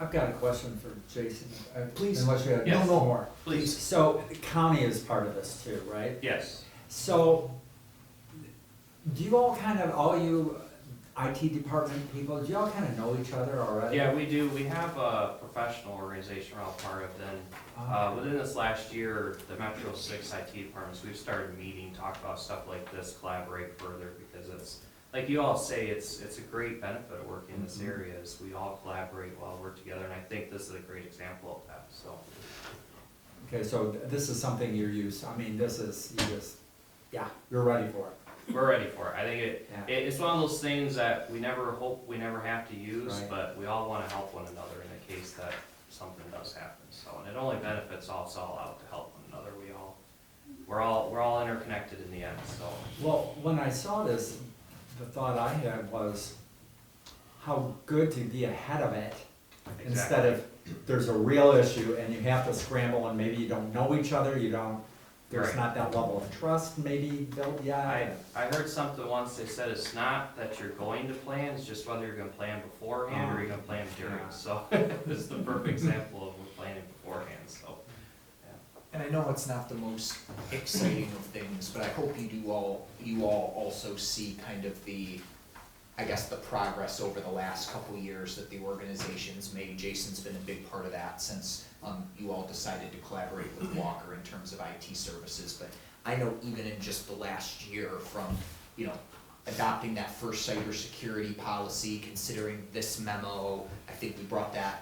I've got a question for Jason. Please. Unless you have Yes. no more. Please. So the county is part of this too, right? Yes. So do you all kind of, all you IT department people, do you all kind of know each other already? Yeah, we do. We have a professional organization we're all part of then. Within this last year, the Metro 6 IT departments, we've started meeting, talk about stuff like this, collaborate further, because it's, like you all say, it's a great benefit of working in this area, is we all collaborate well, work together, and I think this is a great example of that, so. Okay, so this is something you're used to. I mean, this is, you just, yeah, you're ready for it. We're ready for it. I think Yeah. it's one of those things that we never hope we never have to use, Right. but we all wanna help one another in the case that something does happen, so, and it only benefits us all out to help one another. We're all interconnected in the end, so. Well, when I saw this, the thought I had was how good to be ahead of it instead of there's a real issue and you have to scramble and maybe you don't know each other, there's Right. not that level of trust maybe built yet. I heard something once, they said it's not that you're going to plan, it's just whether you're gonna plan beforehand or you're gonna plan during, so this is the perfect example of we're planning beforehand, so. And I know it's not the most exciting of things, but I hope you all also see kind of the, I guess, the progress over the last couple of years that the organization's made. Jason's been a big part of that since you all decided to collaborate with Walker in terms of IT services. But I know even in just the last year, from, you know, adopting that first cybersecurity policy, considering this memo, I think we brought that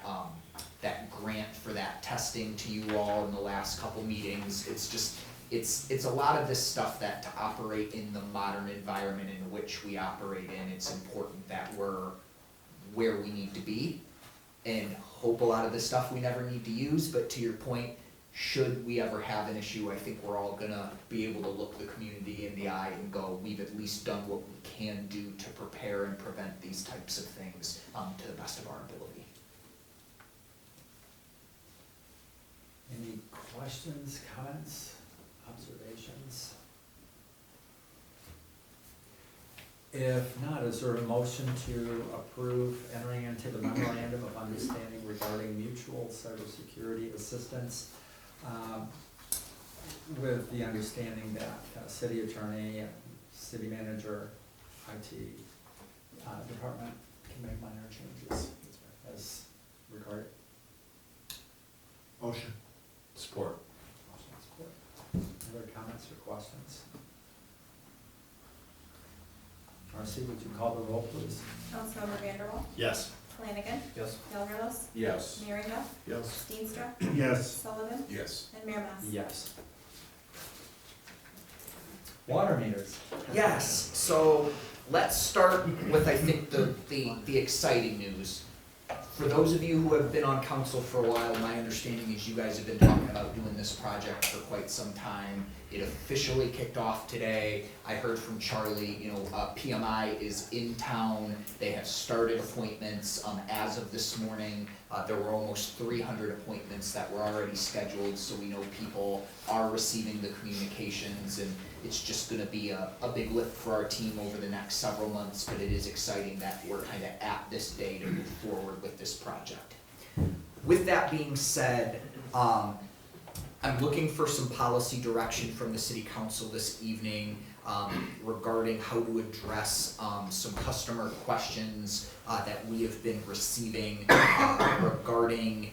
that grant for that testing to you all in the last couple meetings. It's just, it's a lot of this stuff that to operate in the modern environment in which we operate in, it's important that we're where we need to be, and hope a lot of this stuff we never need to use. But to your point, should we ever have an issue, I think we're all gonna be able to look the community in the eye and go, we've at least done what we can do to prepare and prevent these types of things to the best of our ability. Any questions, comments, observations? If not, is there a motion to approve entering into the memorandum of understanding regarding mutual cybersecurity assistance with the understanding that city attorney, city manager, IT department can make minor changes as regarded? Motion. Support. Motion and support. Other comments or questions? Marcy, would you call the roll, please? Councilmember Vanderwall, Yes. Flanagan, Yes. Gelderlos, Yes. Merringa, Yes. Steenstra, Yes. Sullivan, Yes. and Mayor Mas. Yes. Water meters. Yes, so let's start with, I think, the exciting news. For those of you who have been on council for a while, my understanding is you guys have been talking about doing this project for quite some time. It officially kicked off today. I heard from Charlie, PMI is in town. They have started appointments, as of this morning. There were almost 300 appointments that were already scheduled, so we know people are receiving the communications, and it's just gonna be a big lift for our team over the next several months, but it is exciting that we're kind of at this day to move forward with this project. With that being said, I'm looking for some policy direction from the city council this evening regarding how to address some customer questions that we have been receiving regarding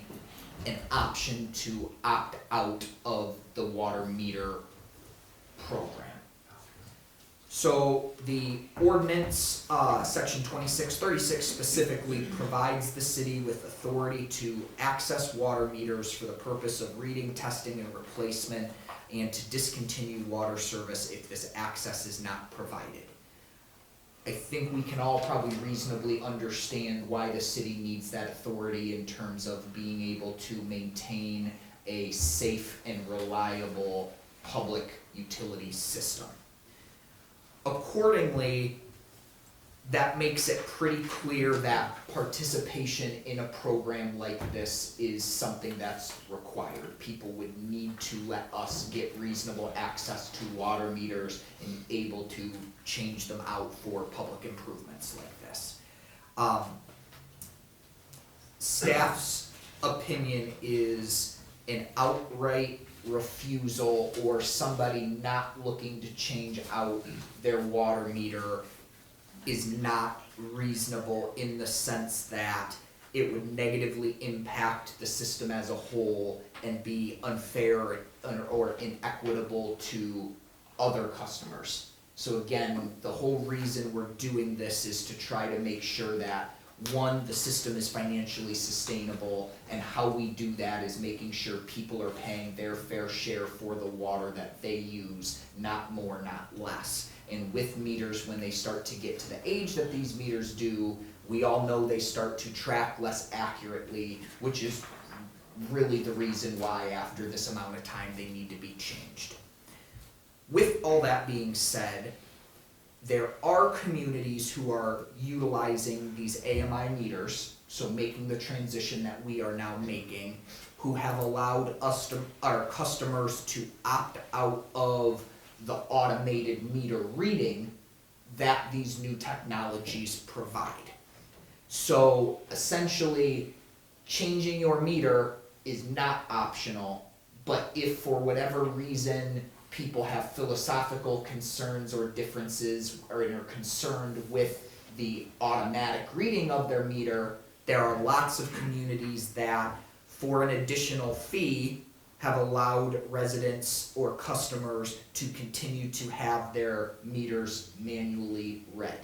an option to opt out of the water meter program. So the ordinance, section 2636 specifically provides the city with authority to access water meters for the purpose of reading, testing, and replacement, and to discontinue water service if this access is not provided. I think we can all probably reasonably understand why the city needs that authority in terms of being able to maintain a safe and reliable public utility system. Accordingly, that makes it pretty clear that participation in a program like this is something that's required. People would need to let us get reasonable access to water meters and able to change them out for public improvements like this. Staff's opinion is an outright refusal or somebody not looking to change out their water meter is not reasonable in the sense that it would negatively impact the system as a whole and be unfair or inequitable to other customers. So again, the whole reason we're doing this is to try to make sure that one, the system is financially sustainable, and how we do that is making sure people are paying their fair share for the water that they use, not more, not less. And with meters, when they start to get to the age that these meters do, we all know they start to track less accurately, which is really the reason why after this amount of time they need to be changed. With all that being said, there are communities who are utilizing these AMI meters, so making the transition that we are now making, who have allowed our customers to opt out of the automated meter reading that these new technologies provide. So essentially, changing your meter is not optional, but if for whatever reason people have philosophical concerns or differences or are concerned with the automatic reading of their meter, there are lots of communities that, for an additional fee, have allowed residents or customers to continue to have their meters manually read.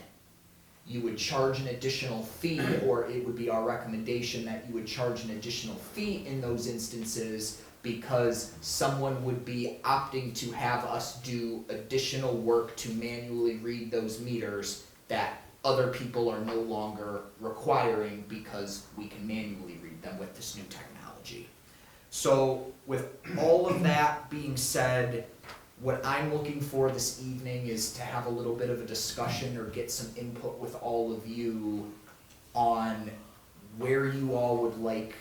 You would charge an additional fee, or it would be our recommendation that you would charge an additional fee in those instances because someone would be opting to have us do additional work to manually read those meters that other people are no longer requiring because we can manually read them with this new technology. So with all of that being said, what I'm looking for this evening is to have a little bit of a discussion or get some input with all of you on where you all would like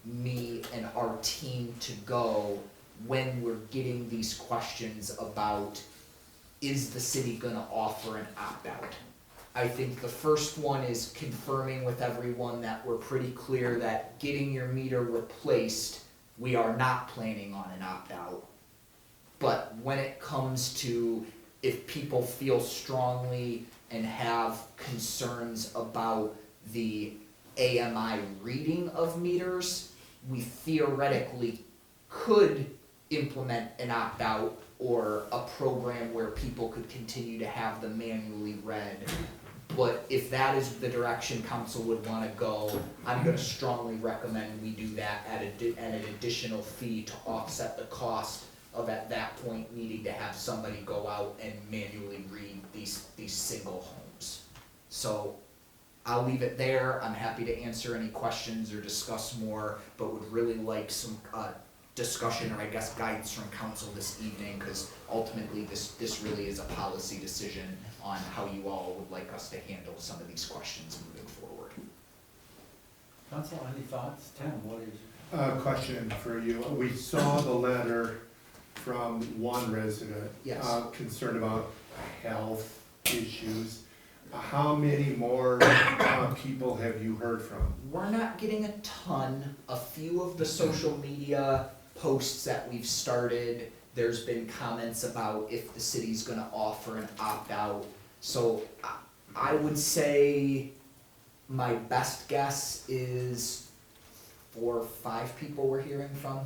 me and our team to go when we're getting these questions about, is the city gonna offer an opt-out? I think the first one is confirming with everyone that we're pretty clear that getting your meter replaced, we are not planning on an opt-out. But when it comes to if people feel strongly and have concerns about the AMI reading of meters, we theoretically could implement an opt-out or a program where people could continue to have them manually read. But if that is the direction council would want to go, I'm going to strongly recommend we do that at an additional fee to offset the cost of at that point needing to have somebody go out and manually read these single homes. So I'll leave it there. I'm happy to answer any questions or discuss more, but would really like some discussion or I guess guidance from council this evening, because ultimately this really is a policy decision on how you all would like us to handle some of these questions moving forward. Council, any thoughts? Tim, what is your? Question for you. We saw the letter from one resident. Yes. Concerned about health issues. How many more people have you heard from? We're not getting a ton. A few of the social media posts that we've started, there's been comments about if the city's gonna offer an opt-out. So I would say my best guess is 4 or 5 people we're hearing from.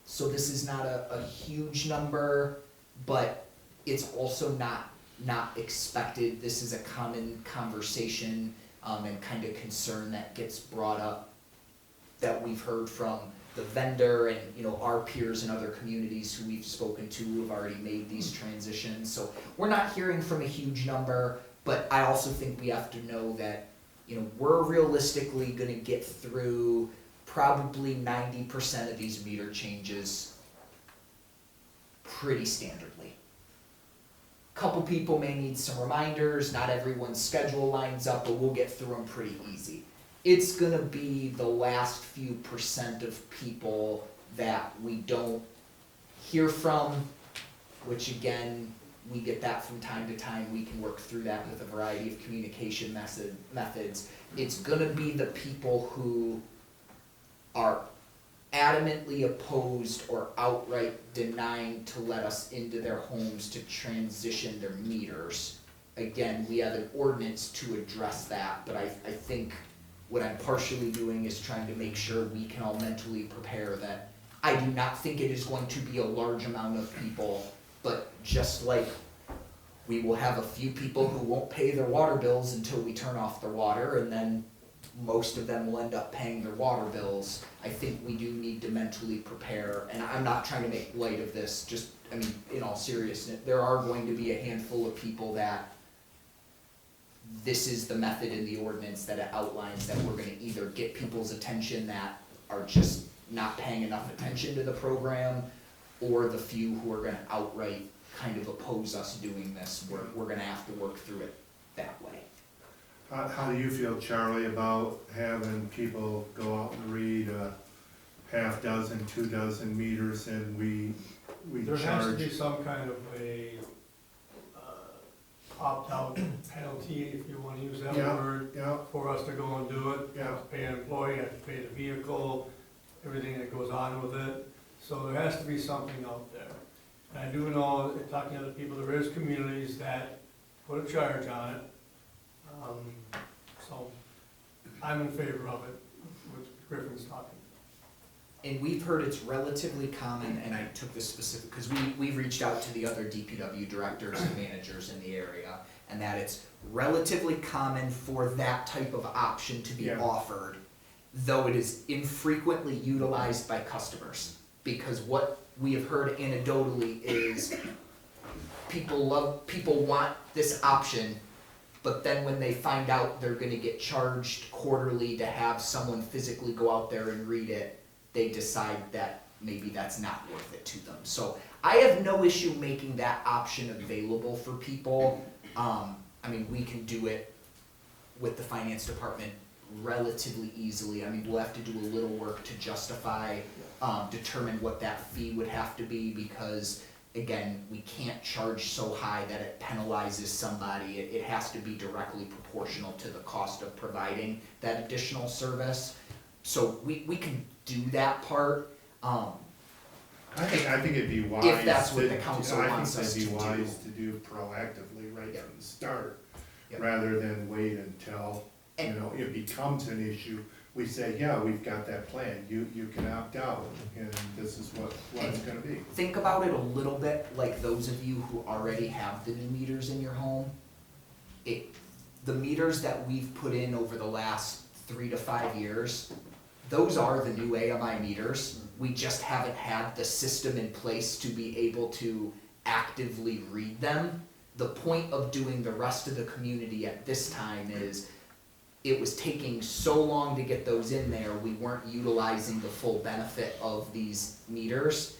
So this is not a huge number, but it's also not expected. This is a common conversation and kind of concern that gets brought up that we've heard from the vendor and, you know, our peers in other communities who we've spoken to who have already made these transitions. So we're not hearing from a huge number, but I also think we have to know that, you know, we're realistically gonna get through probably 90% of these meter changes pretty standardly. Couple people may need some reminders, not everyone's schedule lines up, but we'll get through them pretty easy. It's gonna be the last few percent of people that we don't hear from, which again, we get that from time to time. We can work through that with a variety of communication methods. It's gonna be the people who are adamantly opposed or outright denying to let us into their homes to transition their meters. Again, we have an ordinance to address that, but I think what I'm partially doing is trying to make sure we can all mentally prepare that I do not think it is going to be a large amount of people, but just like we will have a few people who won't pay their water bills until we turn off their water, and then most of them will end up paying their water bills. I think we do need to mentally prepare, and I'm not trying to make light of this, just, I mean, in all seriousness, there are going to be a handful of people that this is the method in the ordinance that it outlines that we're gonna either get people's attention that are just not paying enough attention to the program, or the few who are gonna outright kind of oppose us doing this. We're gonna have to work through it that way. How do you feel, Charlie, about having people go out and read a half dozen, 2 dozen meters and we There has to charge? be some kind of a opt-out penalty, if you wanna use that Yeah, word, yeah, for us to go and do it. You yeah. have to pay an employee, you have to pay the vehicle, everything that goes on with it. So there has to be something out there. And I do know, talking to other people, there is communities that put a charge on it. So I'm in favor of it, what Griffin's talking. And we've heard it's relatively common, and I took this specific, because we've reached out to the other DPW directors and managers in the area, and that it's relatively common for that type of option to be Yeah. offered, though it is infrequently utilized by customers. Because what we have heard anecdotally is people want this option, but then when they find out they're gonna get charged quarterly to have someone physically go out there and read it, they decide that maybe that's not worth it to them. So I have no issue making that option available for people. I mean, we can do it with the finance department relatively easily. I mean, we'll have to do a little work to justify, determine what that fee would have to be, because again, we can't charge so high that it penalizes somebody. It has to be directly proportional to the cost of providing that additional service. So we can do that part. I think it'd be wise. If that's what to- the council wants us I think to it'd be do. wise to do proactively right Yep. from the start, Yep. rather than wait until, you And- know, it becomes an issue. We say, yeah, we've got that plan, you can opt out, and this is what it's gonna be. Think about it a little bit like those of you who already have the new meters in your home. The meters that we've put in over the last 3 to 5 years, those are the new AMI meters. We just haven't had the system in place to be able to actively read them. The point of doing the rest of the community at this time is it was taking so long to get those in there, we weren't utilizing the full benefit of these meters.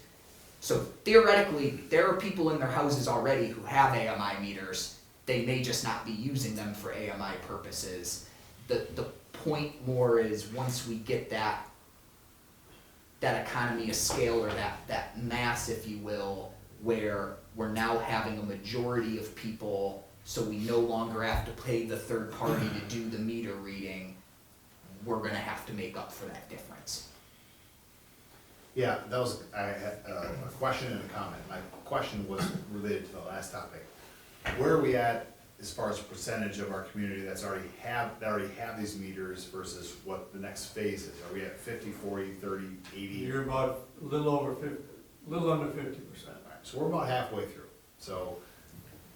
So theoretically, there are people in their houses already who have AMI meters. They may just not be using them for AMI purposes. The point more is once we get that economy of scale, or that mass, if you will, where we're now having a majority of people, so we no longer have to pay the third party to do the meter reading, we're gonna have to make up for that difference. Yeah, that was, I had a question and a comment. My question was related to the last topic. Where are we at as far as percentage of our community that already have these meters versus what the next phase is? Are we at 50, 40, 30, 80? You're about a little over 50, a little under 50%. So we're about halfway through. So,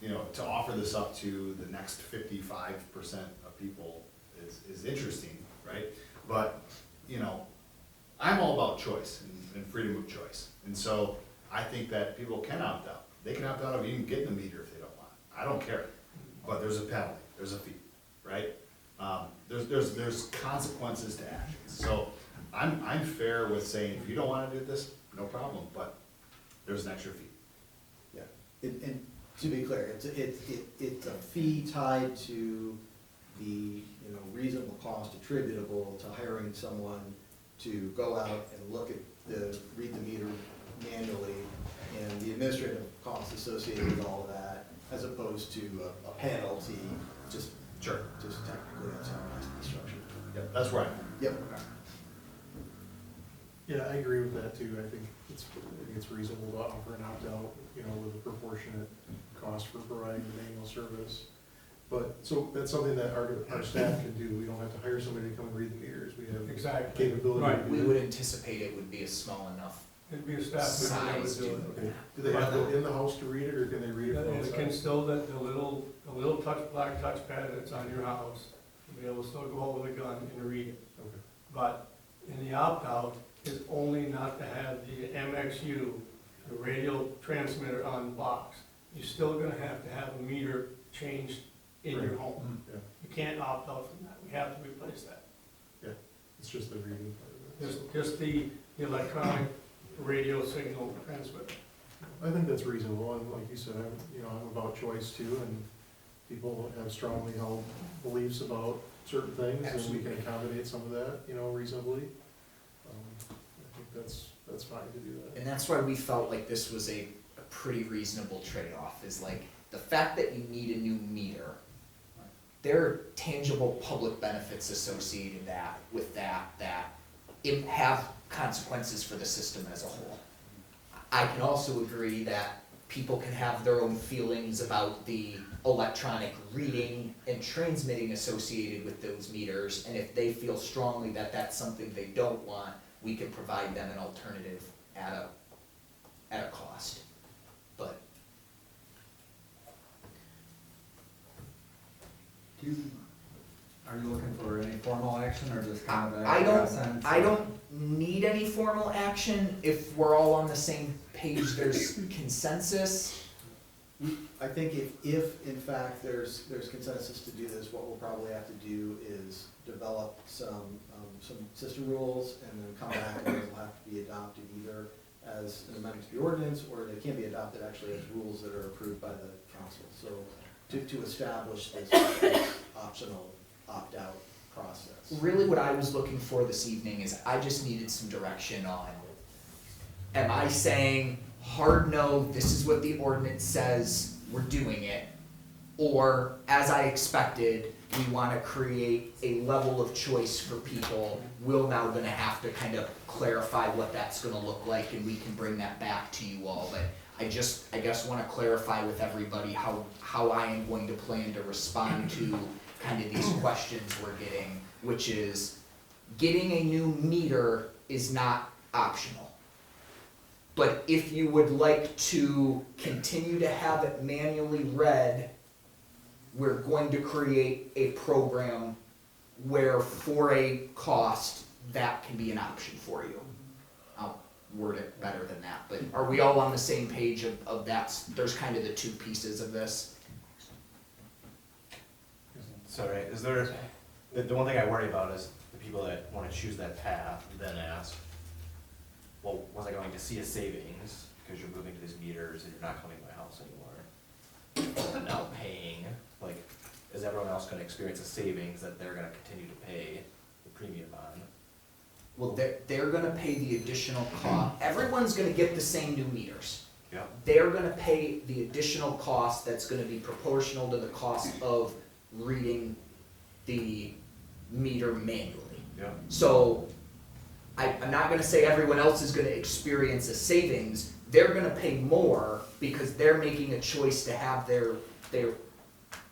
you know, to offer this up to the next 55% of people is interesting, right? But, you know, I'm all about choice and freedom of choice. And so I think that people can opt out. They can opt out of even getting a meter if they don't want. I don't care. But there's a penalty, there's a fee, right? There's consequences to actions. So I'm fair with saying, if you don't wanna do this, no problem, but there's an extra fee. Yeah, and to be clear, it's a fee tied to the, reasonable cost attributable to hiring someone to go out and read the meter manually, and the administrative costs associated with all of that, as opposed to a penalty, just technically, that's how it has to be structured. Yep, that's right. Yep. Yeah, I agree with that too. I think it's reasonable to offer an opt-out, with a proportionate cost for providing the manual service. But, so that's something that our staff can do. We don't have to hire somebody to come and read the meters. We have Exactly. capability. Right. to We do would that. anticipate it would be a small enough It'd be a staff member that would size do to. it. Okay. Do they have to go in the house to read it, or can they read it from And it can outside? still, the little black touchpad that's on your house, you'll be able to still go out with a gun and read it. Okay. But in the opt-out is only not to have the MXU, the radio transmitter on the box. You're still gonna have a meter changed in your home. Yeah, You can't opt out from that. We have to replace that. it's just the reading part of it. Just the electronic radio signal transmitter. I think that's reasonable, and like you said, I'm about choice too, and people have strongly held beliefs about certain things, and we can accommodate some of that, reasonably. I think that's fine to do that. And that's why we felt like this was a pretty reasonable trade-off, is like, the fact that you need a new meter, there are tangible public benefits associated with that it have consequences for the system as a whole. I can also agree that people can have their own feelings about the electronic reading and transmitting associated with those meters, and if they feel strongly that that's something they don't want, we can provide them an alternative at a cost. But Are you looking for any formal action or just kind of a? I don't need any formal action. If we're all on the same page, there's consensus. I think if in fact there's consensus to do this, what we'll probably have to do is develop some system rules and then come back, and those will have to be adopted either as an amendment to the ordinance, or they can be adopted actually as rules that are approved by the council. So to establish this optional opt-out process. Really what I was looking for this evening is I just needed some direction on, am I saying hard no, this is what the ordinance says, we're doing it, or as I expected, we wanna create a level of choice for people. We're now gonna have to kind of clarify what that's gonna look like, and we can bring that back to you all, but I guess wanna clarify with everybody how I am going to plan to respond to kind of these questions we're getting, which is, getting a new meter is not optional. But if you would like to continue to have it manually read, we're going to create a program where for a cost, that can be an option for you. I'll word it better than that, but are we all on the same page of that's, there's kind of the two pieces of this? Sorry, is there The one thing I worry about is the people that wanna choose that path then ask, well, was I going to see a savings, because you're moving to these meters and you're not coming to my house anymore? And now paying, like, is everyone else gonna experience a savings that they're gonna continue to pay the premium on? Well, they're gonna pay the additional cost, everyone's gonna get the same new meters. Yep. They're gonna pay the additional cost that's gonna be proportional to the cost of reading the meter manually. Yep. So, I'm not gonna say everyone else is gonna experience a savings, they're gonna pay more because they're making a choice to have their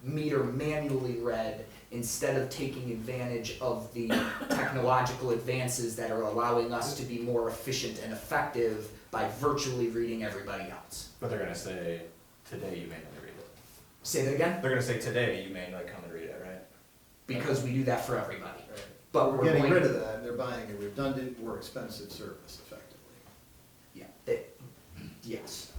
meter manually read instead of taking advantage of the technological advances that are allowing us to be more efficient and effective by virtually reading everybody else. But they're gonna say, today you may not read it. Say that again? They're gonna say, today you may not come and read it, right? Because we do that for everybody. Right. But We're we're getting going, rid of that, and they're buying a redundant, more expensive service effectively. yeah, yes.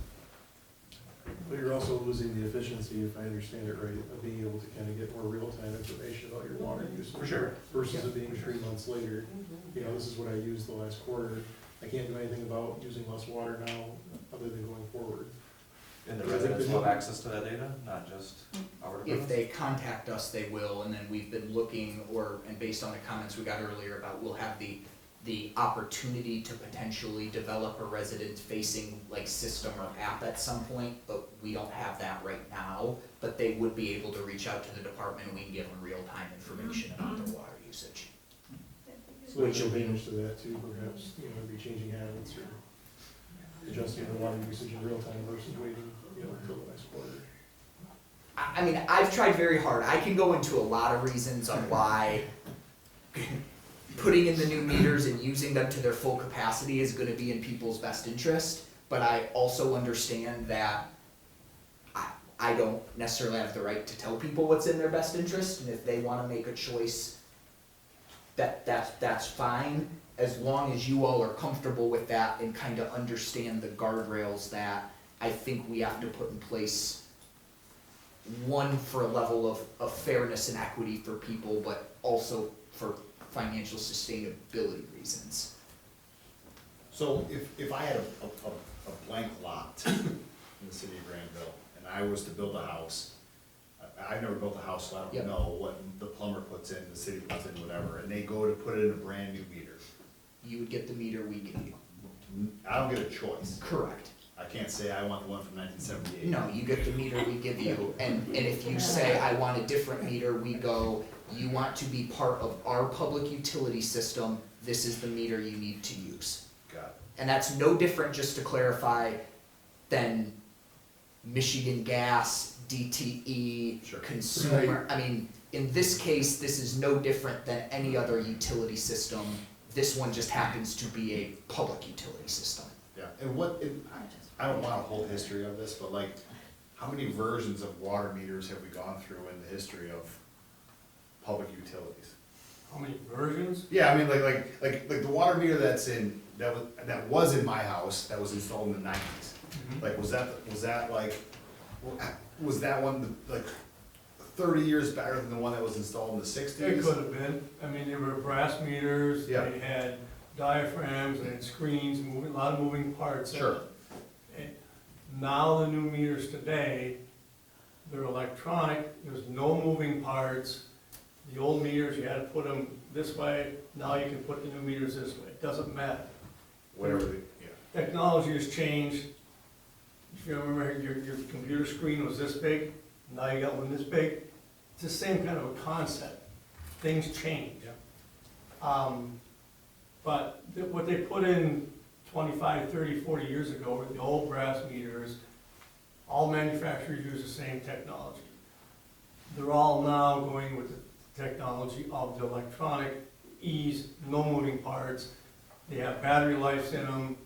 But you're also losing the efficiency, if I understand it right, of being able to kind of get more real-time information about your water use. For sure. Versus it being 3 months later, you know, this is what I used the last quarter. I can't do anything about using less water now, other than going forward. And the But I think residents the will have new- access to that data, not just our If departments? they contact us, they will, and then we've been looking, and based on the comments we got earlier about, we'll have the opportunity to potentially develop a resident-facing, like, system or app at some point, but we don't have that right now. But they would be able to reach out to the department, and we can give them real-time information about their water usage. So there's Which will be- advantage to that too, perhaps, you know, maybe changing habits or adjusting the water usage in real time versus waiting, you know, until the next quarter. I mean, I've tried very hard. I can go into a lot of reasons on why putting in the new meters and using them to their full capacity is gonna be in people's best interest, but I also understand that I don't necessarily have the right to tell people what's in their best interest, and if they wanna make a choice, that's fine, as long as you all are comfortable with that and kinda understand the guardrails that I think we have to put in place. One, for a level of fairness and equity for people, but also for financial sustainability reasons. So if I had a blank lot in the city of Grandville, and I was to build a house, I've never built a house, so I Yep. don't know what the plumber puts in, the city puts in, whatever, and they go to put it in a brand new meter. You would get the meter we give you. I don't get a choice. Correct. I can't say I want the one from 1978. No, you get the meter we give you, and if you say, I want a different meter, we go, you want to be part of our public utility system, this is the meter you need to use. Got it. And that's no different, just to clarify, than Michigan Gas, DTE, Sure. consumer. I mean, in this case, this is no different than any other utility system. This one just happens to be a public utility system. Yeah, and I don't want a whole history of this, but like, how many versions of water meters have we gone through in the history of public utilities? How many versions? Yeah, I mean, like the water meter that was in my house, that was installed in the 90s. Like, was that one like 30 years better than the one that was installed in the 60s? It could have been. I mean, there were brass meters, Yeah. they had diaphragms, they had screens, a lot of moving parts. Sure. And now the new meters today, they're electronic, there's no moving parts. The old meters, you had to put them this way, now you can put the new meters this way, it doesn't matter. Whatever, yeah. Technology has changed. If you remember, your computer screen was this big, now you got one this big. It's the same kind of a concept. Things change. But what they put in 25, 30, 40 years ago were the old brass meters. All manufacturers use the same technology. They're all now going with the technology of the electronic ease, no moving parts. They have battery lives in them.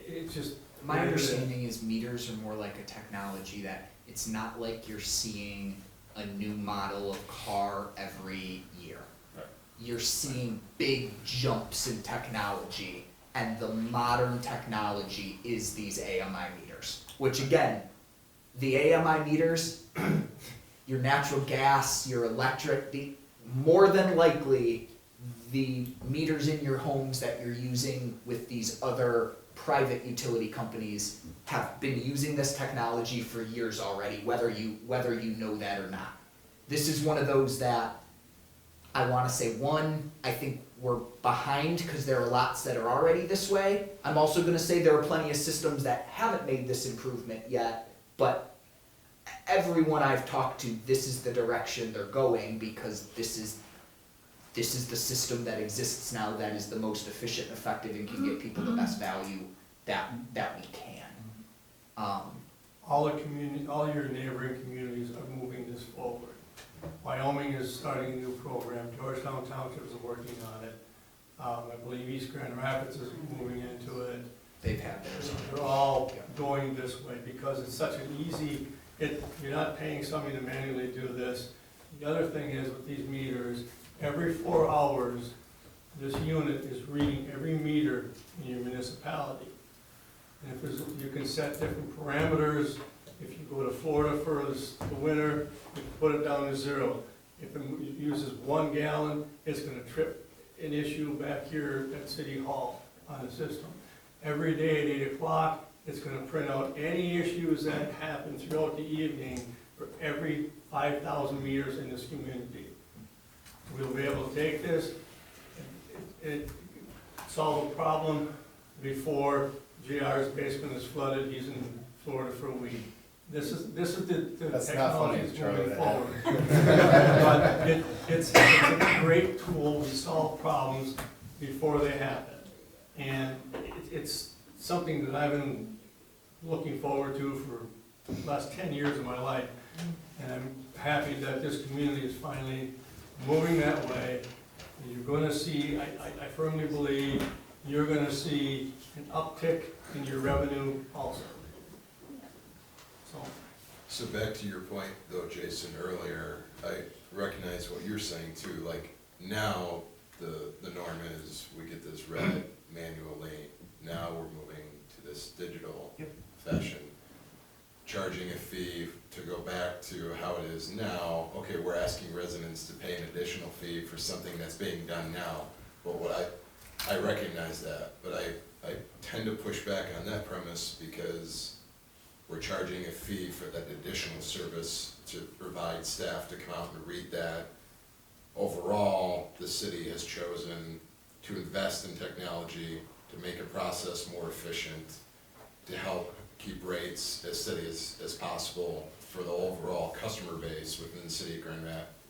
It's just. My understanding is meters are more like a technology that it's not like you're seeing a new model of car every year. Right. You're seeing big jumps in technology, and the modern technology is these AMI meters. Which again, the AMI meters, your natural gas, your electric, more than likely, the meters in your homes that you're using with these other private utility companies have been using this technology for years already, whether you know that or not. This is one of those that I wanna say, one, I think we're behind because there are lots that are already this way. I'm also gonna say there are plenty of systems that haven't made this improvement yet, but everyone I've talked to, this is the direction they're going because this is the system that exists now that is the most efficient and effective and can get people the best value that we can. All your neighboring communities are moving this forward. Wyoming is starting a new program, Georgetown Township is working on it. I believe East Grand Rapids is moving into it. They've had theirs. They're all going this way because it's such an easy, you're not paying somebody to manually do this. The other thing is with these meters, every 4 hours, this unit is reading every meter in your municipality. And you can set different parameters. If you go to Florida for the winter, you can put it down to 0. If it uses 1 gallon, it's gonna trip an issue back here at City Hall on the system. Every day at 8 o'clock, it's gonna print out any issues that happen throughout the evening for every 5,000 meters in this community. We'll be able to take this and solve a problem before JR's basement is flooded, he's in Florida for a week. This is the That's technology not that's funny, moving Charlie. forward. But it's a great tool, we solve problems before they happen. And it's something that I've been looking forward to for the last 10 years of my life. And I'm happy that this community is finally moving that way. And you're gonna see, I firmly believe, you're gonna see an uptick in your revenue also. So back to your point though, Jason, earlier, I recognize what you're saying too, like now the norm is we get this read manually, now we're moving to this digital fashion, charging a fee to go back to how it is now. Okay, we're asking residents to pay an additional fee for something that's being done now, but what I recognize that, but I tend to push back on that premise because we're charging a fee for that additional service to provide staff to come out and read that. Overall, the city has chosen to invest in technology to make a process more efficient, to help keep rates as steady as possible for the overall customer base within the city of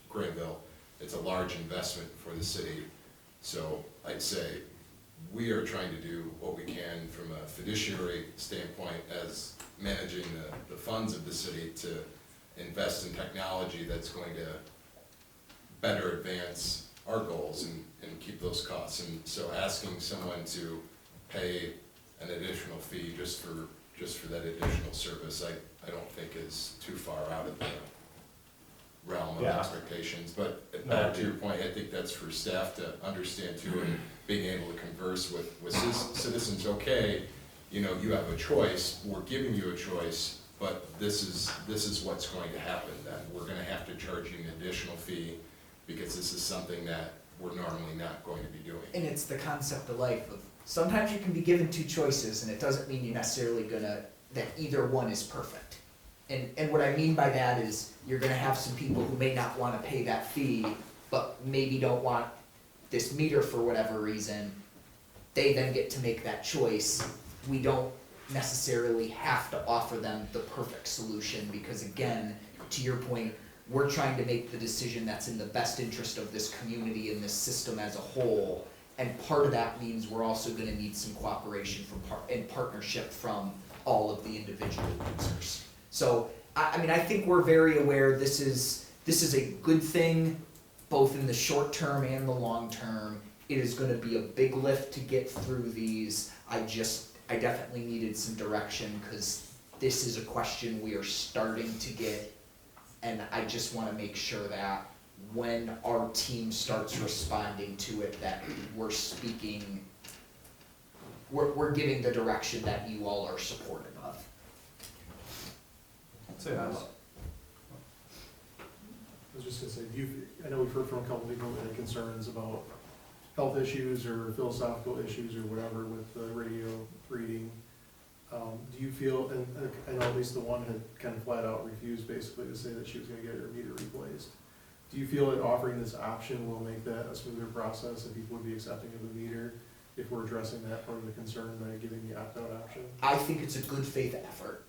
Grandville. It's a large investment for the city. So I'd say we are trying to do what we can from a fiduciary standpoint as managing the funds of the city to invest in technology that's going to better advance our goals and keep those costs. And so asking someone to pay an additional fee just for that additional service, I don't think is too far out of the realm of expectations. But back to your point, I think that's for staff to understand too, and being able to converse with citizens. Okay, you know, you have a choice, we're giving you a choice, but this is what's going to happen then. We're gonna have to charge you an additional fee because this is something that we're normally not going to be doing. And it's the concept of life of, sometimes you can be given 2 choices and it doesn't mean you're necessarily that either one is perfect. And what I mean by that is you're gonna have some people who may not wanna pay that fee, but maybe don't want this meter for whatever reason. They then get to make that choice. We don't necessarily have to offer them the perfect solution because again, to your point, we're trying to make the decision that's in the best interest of this community and this system as a whole. And part of that means we're also gonna need some cooperation and partnership from all of the individual users. So, I mean, I think we're very aware this is a good thing, both in the short term and the long term. It is gonna be a big lift to get through these. I definitely needed some direction because this is a question we are starting to get, and I just wanna make sure that when our team starts responding to it, that we're giving the direction that you all are supportive of. Say yes. was just gonna say, I know we've heard from a couple people that had concerns about health issues or philosophical issues or whatever with the radio reading. Do you feel, and I know at least the one had kind of flat out refused basically to say that she was gonna get her meter replaced. Do you feel that offering this option will make that a smoother process and people would be accepting of the meter if we're addressing that part of the concern by giving the opt-out option? I think it's a good faith effort.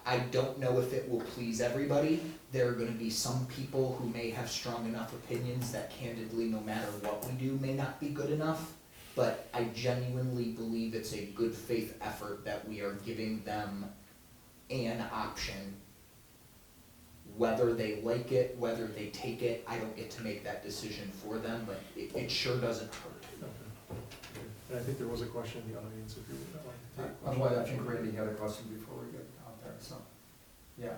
I don't know if it will please everybody. There are gonna be some people who may have strong enough opinions that candidly, no matter what we do, may not be good enough. But I genuinely believe it's a good faith effort that we are giving them an option. Whether they like it, whether they take it, I don't get to make that decision for them, but it sure doesn't hurt. Okay. And I think there was a question in the audience if you would like to take. Otherwise, I think Randy had a question before we get out there, so, yeah.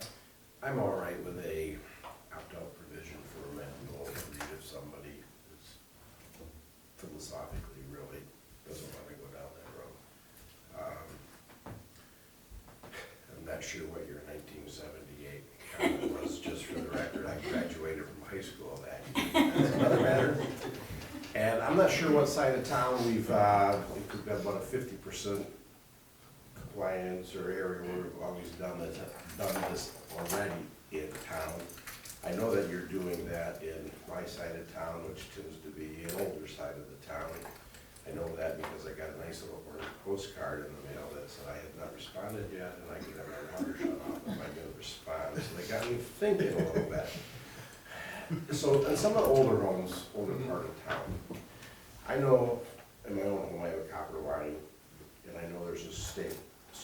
I'm all right with a opt-out provision for a manual read if somebody is philosophically really doesn't want to go down that road. I'm not sure what your 1978 comment was, just for the record. I graduated from high school that year. That's another matter. And I'm not sure what side of town we've got about a 50% compliance or area where we've always done this already in town. I know that you're doing that in my side of town, which tends to be an older side of the town. I know that because I got a nice little postcard in the mail that said I had not responded yet and I could have my water shut off if I didn't respond. So they got me thinking a little bit. So in some of the older homes, older part of town, I know in my own home I have a copper line, and I know there's a state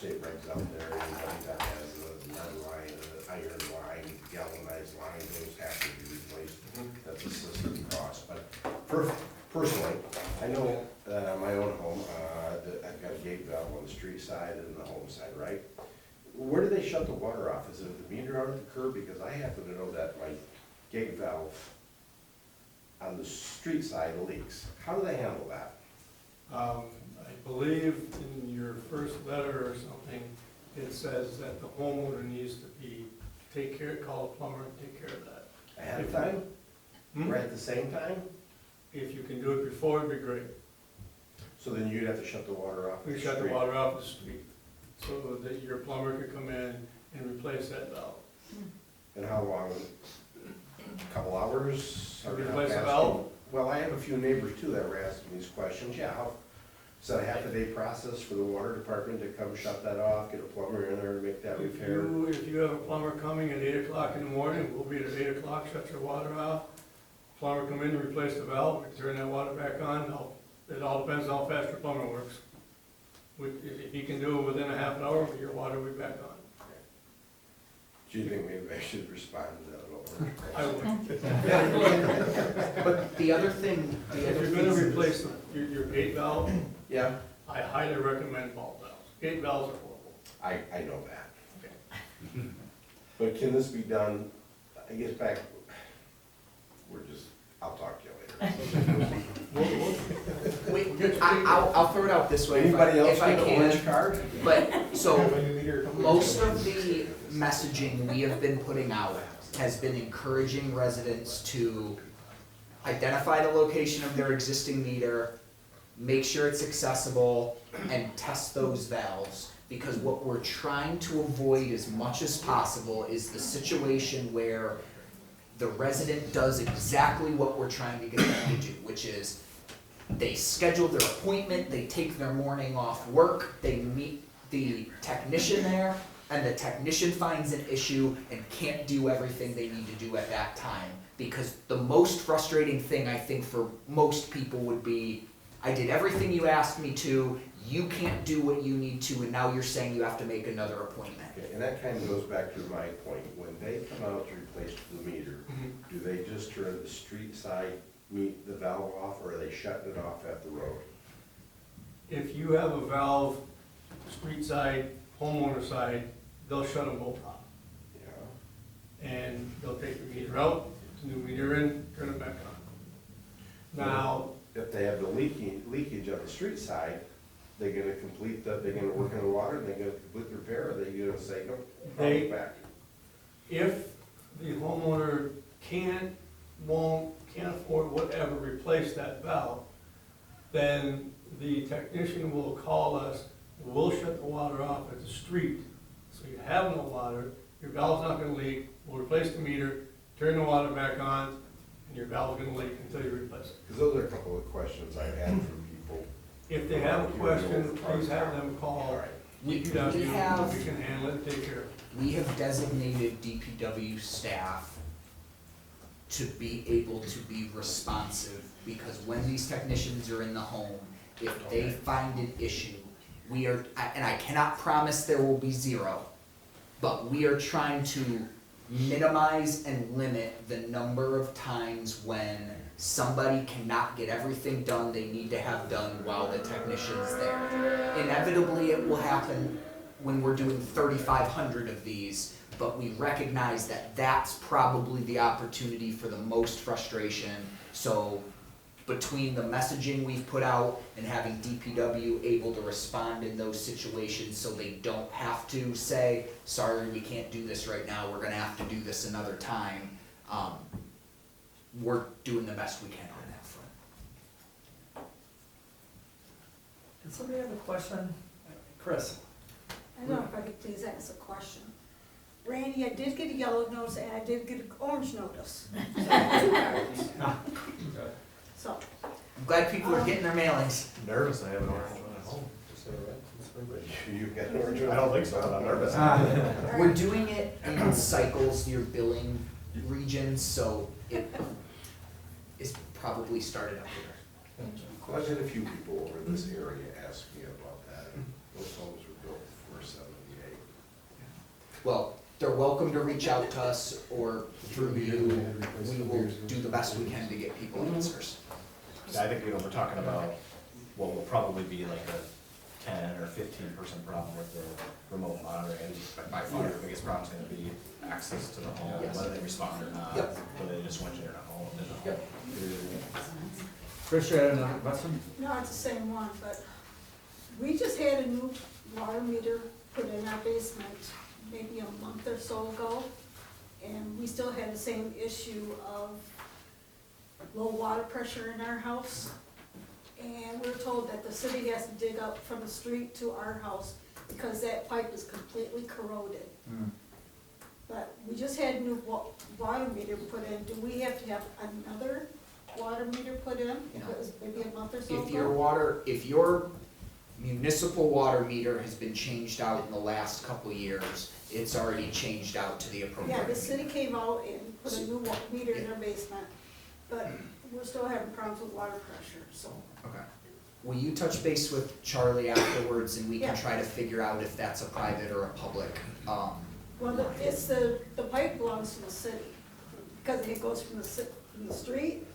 regs out there, and that has a lead line, an iron line, galvanized line, those have to be replaced. That's a system cost. But personally, I know that on my own home, that I've got a gate valve on the street side and the home side, right? Where do they shut the water off? Is it at the meter out at the curb? Because I happen to know that my gate valve on the street side leaks. How do they handle that? I believe in your first letter or something, it says that the homeowner needs to call a plumber and take care of that. Ahead of time? Or at the same time? If you can do it before, it'd be great. So then you'd have to shut the water off? We shut the water off the street, so that your plumber could come in and replace that valve. And how long? A couple hours? Replace the valve? Well, I have a few neighbors too that were asking these questions, yeah. Is that a half a day process for the water department to come shut that off, get a plumber in there to make that repair? If you have a plumber coming at 8 o'clock in the morning, we'll be at 8 o'clock, shut your water off. Plumber come in and replace the valve, we turn that water back on. It all depends on how fast your plumber works. If he can do it within a half an hour, your water will be back on. Do you think maybe I should respond to that a little I would. But the other thing, If you're gonna replace your gate valve, Yeah, I highly recommend ball valves. Gate valves are horrible. I know that. But can this be done, I guess back, I'll talk to you later. I'll throw it out this way Anybody else if I get an can. orange card? But, so, most of the messaging we have been putting out has been encouraging residents to identify the location of their existing meter, make sure it's accessible, and test those valves. Because what we're trying to avoid as much as possible is the situation where the resident does exactly what we're trying to get them to do, which is they schedule their appointment, they take their morning off work, they meet the technician there, and the technician finds an issue and can't do everything they need to do at that time. Because the most frustrating thing I think for most people would be, I did everything you asked me to, you can't do what you need to, and now you're saying you have to make another appointment. Okay, and that kind of goes back to my point. When they come out to replace the meter, do they just turn the street side the valve off, or are they shutting it off at the road? If you have a valve, street side, homeowner side, they'll shut them both off. Yeah. And they'll take the meter out, put the new meter in, turn it back on. Now, If they have the leakage on the street side, they're gonna they're gonna work in the water, and they're gonna complete the repair, or they're gonna say, no, They- back? if the homeowner can't afford, whatever, replace that valve, then the technician will call us, we'll shut the water off at the street. So you have no water, your valve's not gonna leak, we'll replace the meter, turn the water back on, and your valve's gonna leak until you replace it. Because those are a couple of questions I've had from people. If they have a question, please have them All call. right. We DPW, have, we can handle it and take care of it. we have designated DPW staff to be able to be responsive, because when these technicians are in the home, if they find an issue, and I cannot promise there will be zero, but we are trying to minimize and limit the number of times when somebody cannot get everything done they need to have done while the technician's there. Inevitably, it will happen when we're doing 3,500 of these, but we recognize that that's probably the opportunity for the most frustration. So between the messaging we've put out and having DPW able to respond in those situations so they don't have to say, sorry, we can't do this right now, we're gonna have to do this another time, we're doing the best we can on that front. Does somebody have a question? Chris? I don't know if I could please ask a question. Randy, I did get a yellow notice and I did get an orange notice. So, I'm glad people are getting their mailings. Nervous, I have an orange one at home. You've got an orange. I don't think so, but I'm nervous. We're doing it in cycles, your billing regions, so it is probably started up here. I've had a few people over in this area ask me about that. Those homes were built before 78. Well, they're welcome to reach out to us or through you. We will do the best we can to get people answers. I think, we're talking about what will probably be like a 10 or 15% problem with the remote monitoring. By far, the biggest problem is gonna be access to the home, Yes. whether they respond or not. Yep. Whether they just want you in a home. Yep. Chris, you had another question? no, it's the same one, but we just had a new water meter put in our basement maybe a month or so ago. And we still had the same issue of low water pressure in our house. And we're told that the city has to dig up from the street to our house because that pipe is completely corroded. But we just had a new water meter put in. Do we have to have another water meter put in? If it was maybe a month or so ago? If your municipal water meter has been changed out in the last couple of years, it's already changed out to the appropriate. Yeah, the city came out and put a new meter in their basement, but we're still having problems with water pressure, so. Okay. Will you touch base with Charlie afterwards and we can Yeah. try to figure out if that's a private or a public, Well, the pipe belongs to the city, because it goes from the street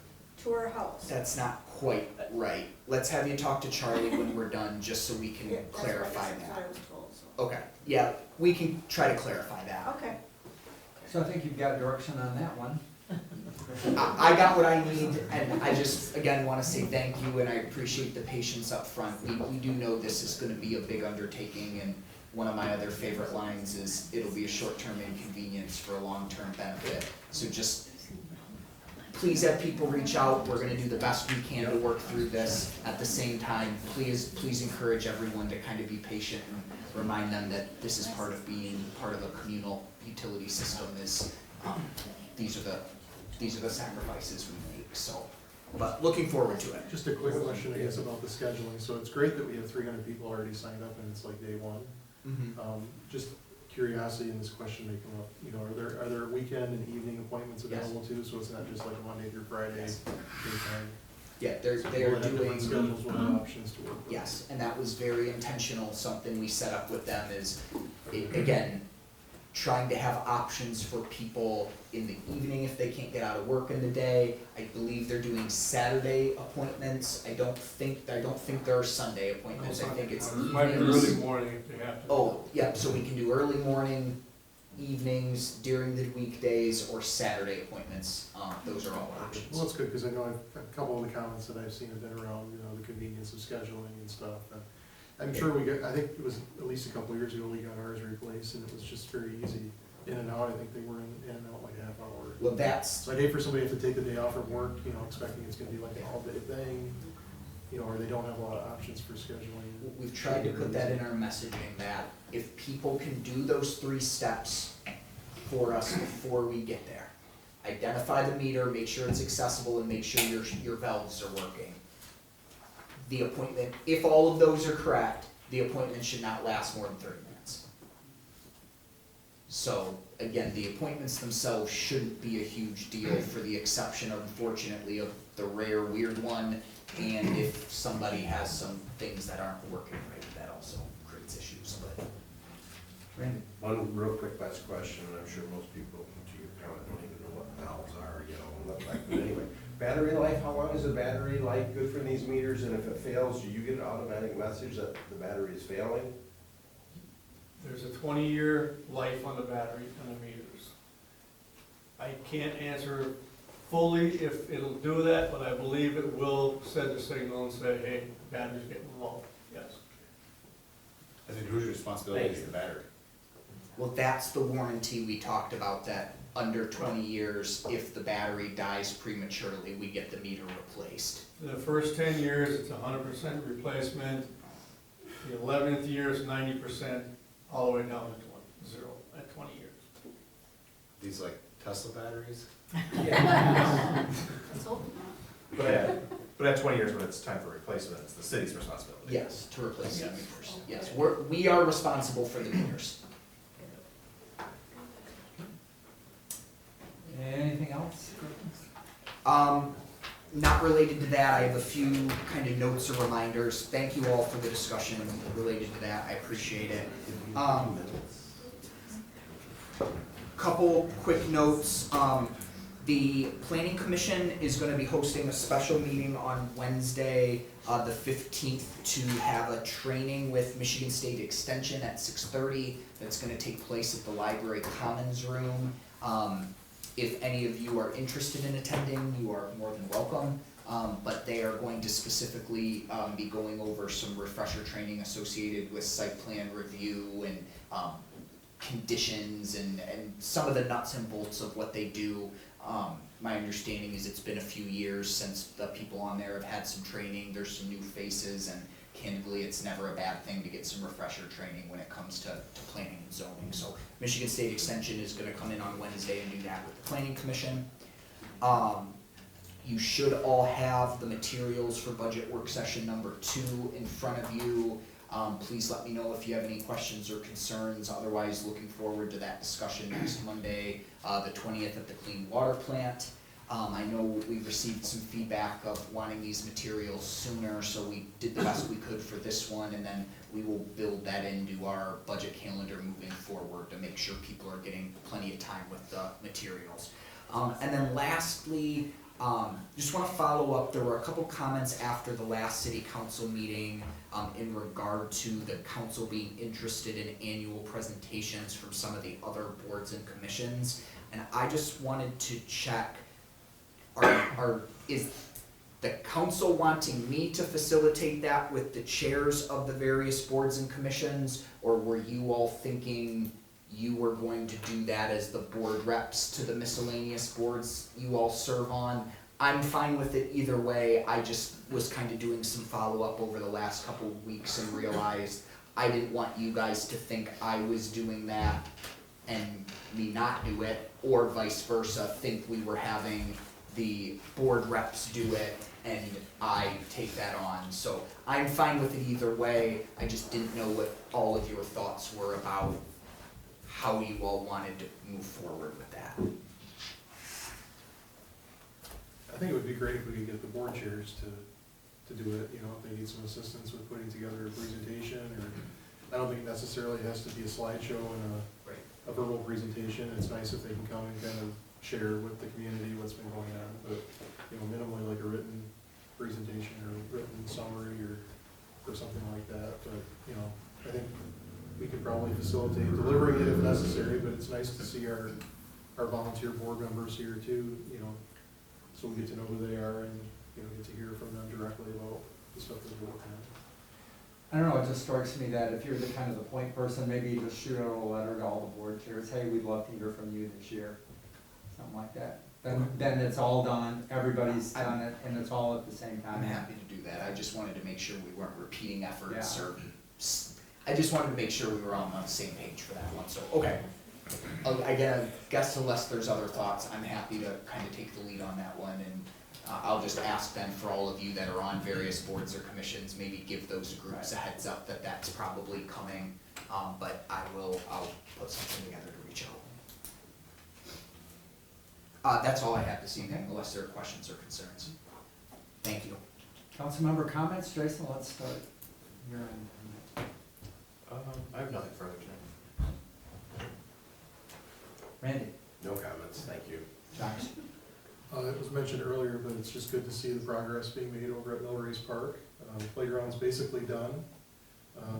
to our house. that's not quite right. Let's have you talk to Charlie when we're done, just so we can Yeah, that's what clarify That's what I that. was told, so. Okay, yeah, we can try to clarify that. Okay. So I think you've got direction on that one. I got what I need, and I just, again, wanna say thank you, and I appreciate the patience up front. We do know this is gonna be a big undertaking, and one of my other favorite lines is, it'll be a short-term inconvenience for a long-term benefit. So just, please have people reach out, we're gonna do the best we can to work through this. At the same time, please encourage everyone to kind of be patient and remind them that this is part of being part of a communal utility system is, these are the sacrifices we make, so. But looking forward to it. Just a quick question, I guess, about the scheduling. So it's great that we have 300 people already signed up and it's like day one. Just curiosity, and this question may come up, are there weekend and evening appointments available too? So it's not just like Monday through Friday, daytime? Yeah, they're People that have doing. different schedules will have options to work with. Yes, and that was very intentional, something we set up with them is, again, trying to have options for people in the evening if they can't get out of work in the day. I believe they're doing Saturday appointments. I don't think there are Sunday appointments. I think it's evenings. Might be early morning if they have to. Oh, yep, so we can do early morning, evenings, during the weekdays, or Saturday appointments. Those are all options. Well, that's good, because I know a couple of the comments that I've seen have been around, the convenience of scheduling and stuff. And I'm sure I think it was at least a couple of years ago, we got ours replaced, and it was just very easy. in and out, I think they were in and out like a half hour. Well, that's, So I'd hate for somebody to have to take the day off from work, you know, expecting it's gonna be like an all-day thing, you know, or they don't have a lot of options for scheduling. we've tried to put that in our messaging, that if people can do those 3 steps for us before we get there, identify the meter, make sure it's accessible, and make sure your valves are working. The appointment, if all of those are correct, the appointment should not last more than 30 minutes. So, again, the appointments themselves shouldn't be a huge deal, for the exception, unfortunately, of the rare weird one, and if somebody has some things that aren't working right, that also creates issues, but. Randy? One real quick last question, and I'm sure most people, to your comment, don't even know what valves are, you know, and look like, but anyway. Battery life, how long is the battery life good for these meters, and if it fails, do you get an automatic message that the battery is failing? There's a 20-year life on the battery and the meters. I can't answer fully if it'll do that, but I believe it will send a signal and say, hey, battery's getting low, yes. And then whose responsibility is the battery? Well, that's the warranty we talked about, that under 20 years, if the battery dies prematurely, we get the meter replaced. For the first 10 years, it's 100% replacement. The 11th year is 90%, all the way down to 0 at 20 years. These like Tesla batteries? Let's hope not. But at 20 years, when it's time for replacement, it's the city's responsibility. Yes, to replace the Yes. meters. Yes, we are responsible for the meters. Anything else? Not related to that, I have a few kind of notes or reminders. Thank you all for the discussion related to that, I appreciate it. Couple quick notes. The Planning Commission is gonna be hosting a special meeting on Wednesday, the 15th, to have a training with Michigan State Extension at 6:30. That's gonna take place at the Library Commons Room. If any of you are interested in attending, you are more than welcome. But they are going to specifically be going over some refresher training associated with site plan review and conditions and some of the nuts and bolts of what they do. My understanding is it's been a few years since the people on there have had some training. There's some new faces, and candidly, it's never a bad thing to get some refresher training when it comes to planning and zoning. So Michigan State Extension is gonna come in on Wednesday and do that with the Planning Commission. You should all have the materials for budget work session number 2 in front of you. Please let me know if you have any questions or concerns. Otherwise, looking forward to that discussion next Monday, the 20th at the Clean Water Plant. I know we received some feedback of wanting these materials sooner, so we did the best we could for this one, and then we will build that into our budget calendar moving forward to make sure people are getting plenty of time with the materials. And then lastly, just want to follow up, there were a couple comments after the last city council meeting in regard to the council being interested in annual presentations from some of the other boards and commissions. And I just wanted to check, is the council wanting me to facilitate that with the chairs of the various boards and commissions? Or were you all thinking you were going to do that as the board reps to the miscellaneous boards you all serve on? I'm fine with it either way. I just was kind of doing some follow-up over the last couple of weeks and realized I didn't want you guys to think I was doing that and me not do it, or vice versa, think we were having the board reps do it and I take that on. So I'm fine with it either way. I just didn't know what all of your thoughts were about how you all wanted to move forward with that. I think it would be great if we could get the board chairs to do it, you know, if they need some assistance with putting together a presentation, or, I don't think it necessarily has to be a slideshow and a verbal presentation. It's nice if they can come and kind of share with the community what's been going on, but, you know, minimally like a written presentation or written summary or something like that. But, you know, I think we could probably facilitate delivering it if necessary, but it's nice to see our volunteer board members here too, you know, so we get to know who they are and, you know, get to hear from them directly about the stuff that we're working on. I don't know, it just strikes me that if you're the kind of the point person, maybe you just shoot out a letter to all the board chairs, hey, we'd love to hear from you this year, something like that. Then it's all done, everybody's done it, and it's all at the same time. I'm happy to do that, I just wanted to make sure we weren't repeating efforts or, I just wanted to make sure we were all on the same page for that one, so, okay. Again, I guess unless there's other thoughts, I'm happy to kind of take the lead on that one, and I'll just ask then for all of you that are on various boards or commissions, maybe give those groups a heads up that that's probably coming, but I'll put something together to reach out. That's all I have this evening, unless there are questions or concerns. Thank you. Councilmember comments, Jason, let's start. Your end. I have nothing further tonight. Randy? No comments, thank you. Josh? It was mentioned earlier, but it's just good to see the progress being made over at Millrace Park. Playground's basically done.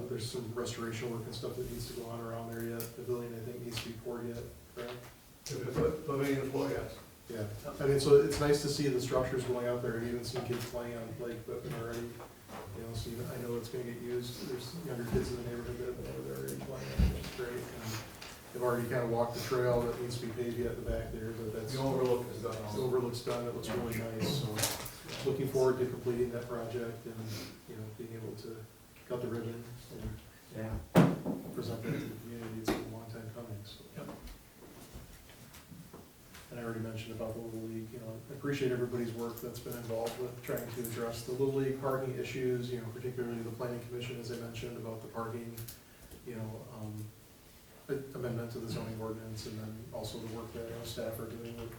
There's some restoration work and stuff that needs to go on around there yet. The pavilion, I think, needs to be poured yet, correct? Pavilion floor, yes. Yeah, I mean, so it's nice to see the structures going out there and even see kids playing on play equipment already. You know, so even, I know it's gonna get used. There's younger kids in the neighborhood that are already playing, which is great. And they've already kind of walked the trail that needs to be paved yet in the back there, but that's. The overlook is done. The overlook's done, it looks really nice, so looking forward to completing that project and, you know, being able to cut the ribbon and present that to the community. It's been a long time coming, so. Yep. And I already mentioned about the Little League, you know, I appreciate everybody's work that's been involved with trying to address the Little League parking issues, you know, particularly the planning commission, as I mentioned, about the parking, you know, amendment to the zoning ordinance, and then also the work that staff are doing with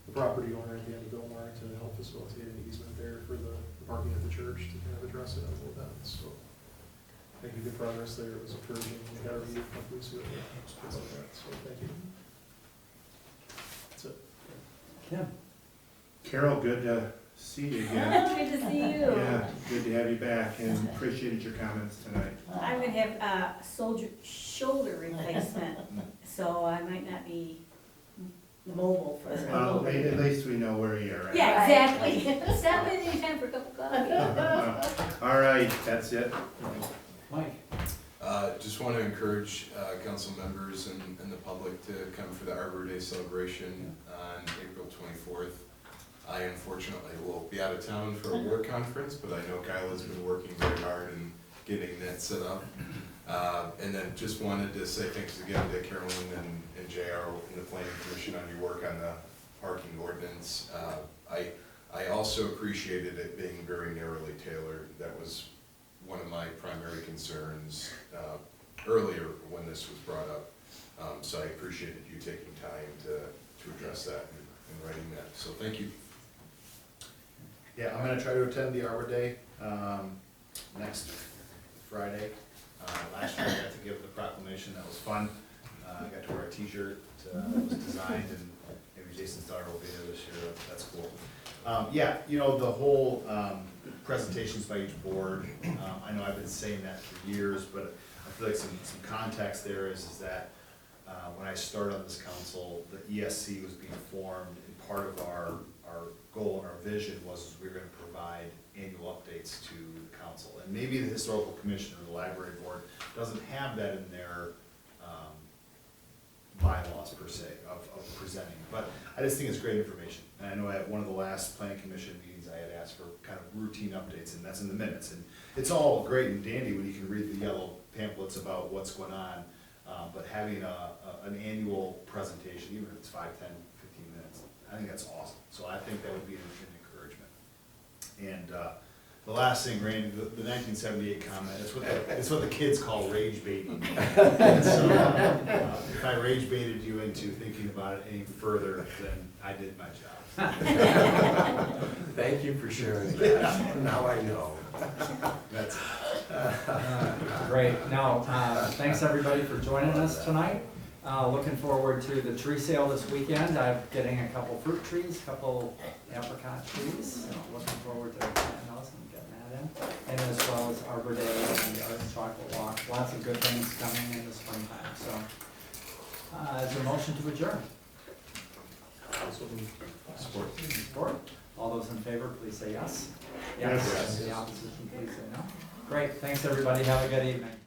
the property owner at the end of Billmar to help facilitate an easement there for the parking at the church to kind of address it a little bit, so. Making good progress there, it was encouraging, we got our meeting a couple weeks ago, so thank you. That's it. Kim? Carol, good to see you again. Good to see you. Yeah, good to have you back, and appreciated your comments tonight. I'm gonna have a shoulder replacement, so I might not be mobile for. Well, at least we know where you're at. Yeah, exactly. Stop in anytime for a cup of coffee. All right, that's it. Mike? Just want to encourage council members and the public to come for the Arbor Day celebration on April 24th. I unfortunately will be out of town for a work conference, but I know Kyle has been working very hard in getting that set up. And then just wanted to say thanks again to Carolyn and JR and the Planning Commission on your work on the parking ordinance. I also appreciated it being very narrowly tailored. That was one of my primary concerns earlier when this was brought up. So I appreciated you taking time to address that and writing that. So thank you. Yeah, I'm gonna try to attend the Arbor Day, next Friday. Last year I got to give the proclamation, that was fun. I got to wear a t-shirt, that was designed, and maybe Jason's daughter will be there this year, that's cool. Yeah, you know, the whole, presentations by each board, I know I've been saying that for years, but I feel like some context there is that, when I started on this council, the ESC was being formed, and part of our goal and our vision was we were gonna provide annual updates to the council. And maybe the historical commission or the library board doesn't have that in their bylaws per se of presenting, but I just think it's great information. And I know at one of the last planning commission meetings I had asked for kind of routine updates, and that's in the minutes. And it's all great and dandy when you can read the yellow pamphlets about what's going on, but having an annual presentation, even if it's 5, 10, 15 minutes, I think that's awesome. So I think that would be an encouragement. And the last thing, Randy, the 1978 comment, it's what the kids call rage baiting. So if I rage baited you into thinking about it any further, then I did my job. Thank you for sharing that. Now I know. That's Great. Now, thanks everybody for joining us tonight. Looking forward to the tree sale this weekend. I'm getting a couple fruit trees, a couple apricot trees. So looking forward to planting those and getting that in. And as well as Arbor Day and the Art and Chocolate Walk. Lots of good things coming in the springtime. So, is there a motion to adjourn? Support. Support. All those in favor, please say yes. Yes. The opposition, please say no. Great, thanks everybody, have a good evening.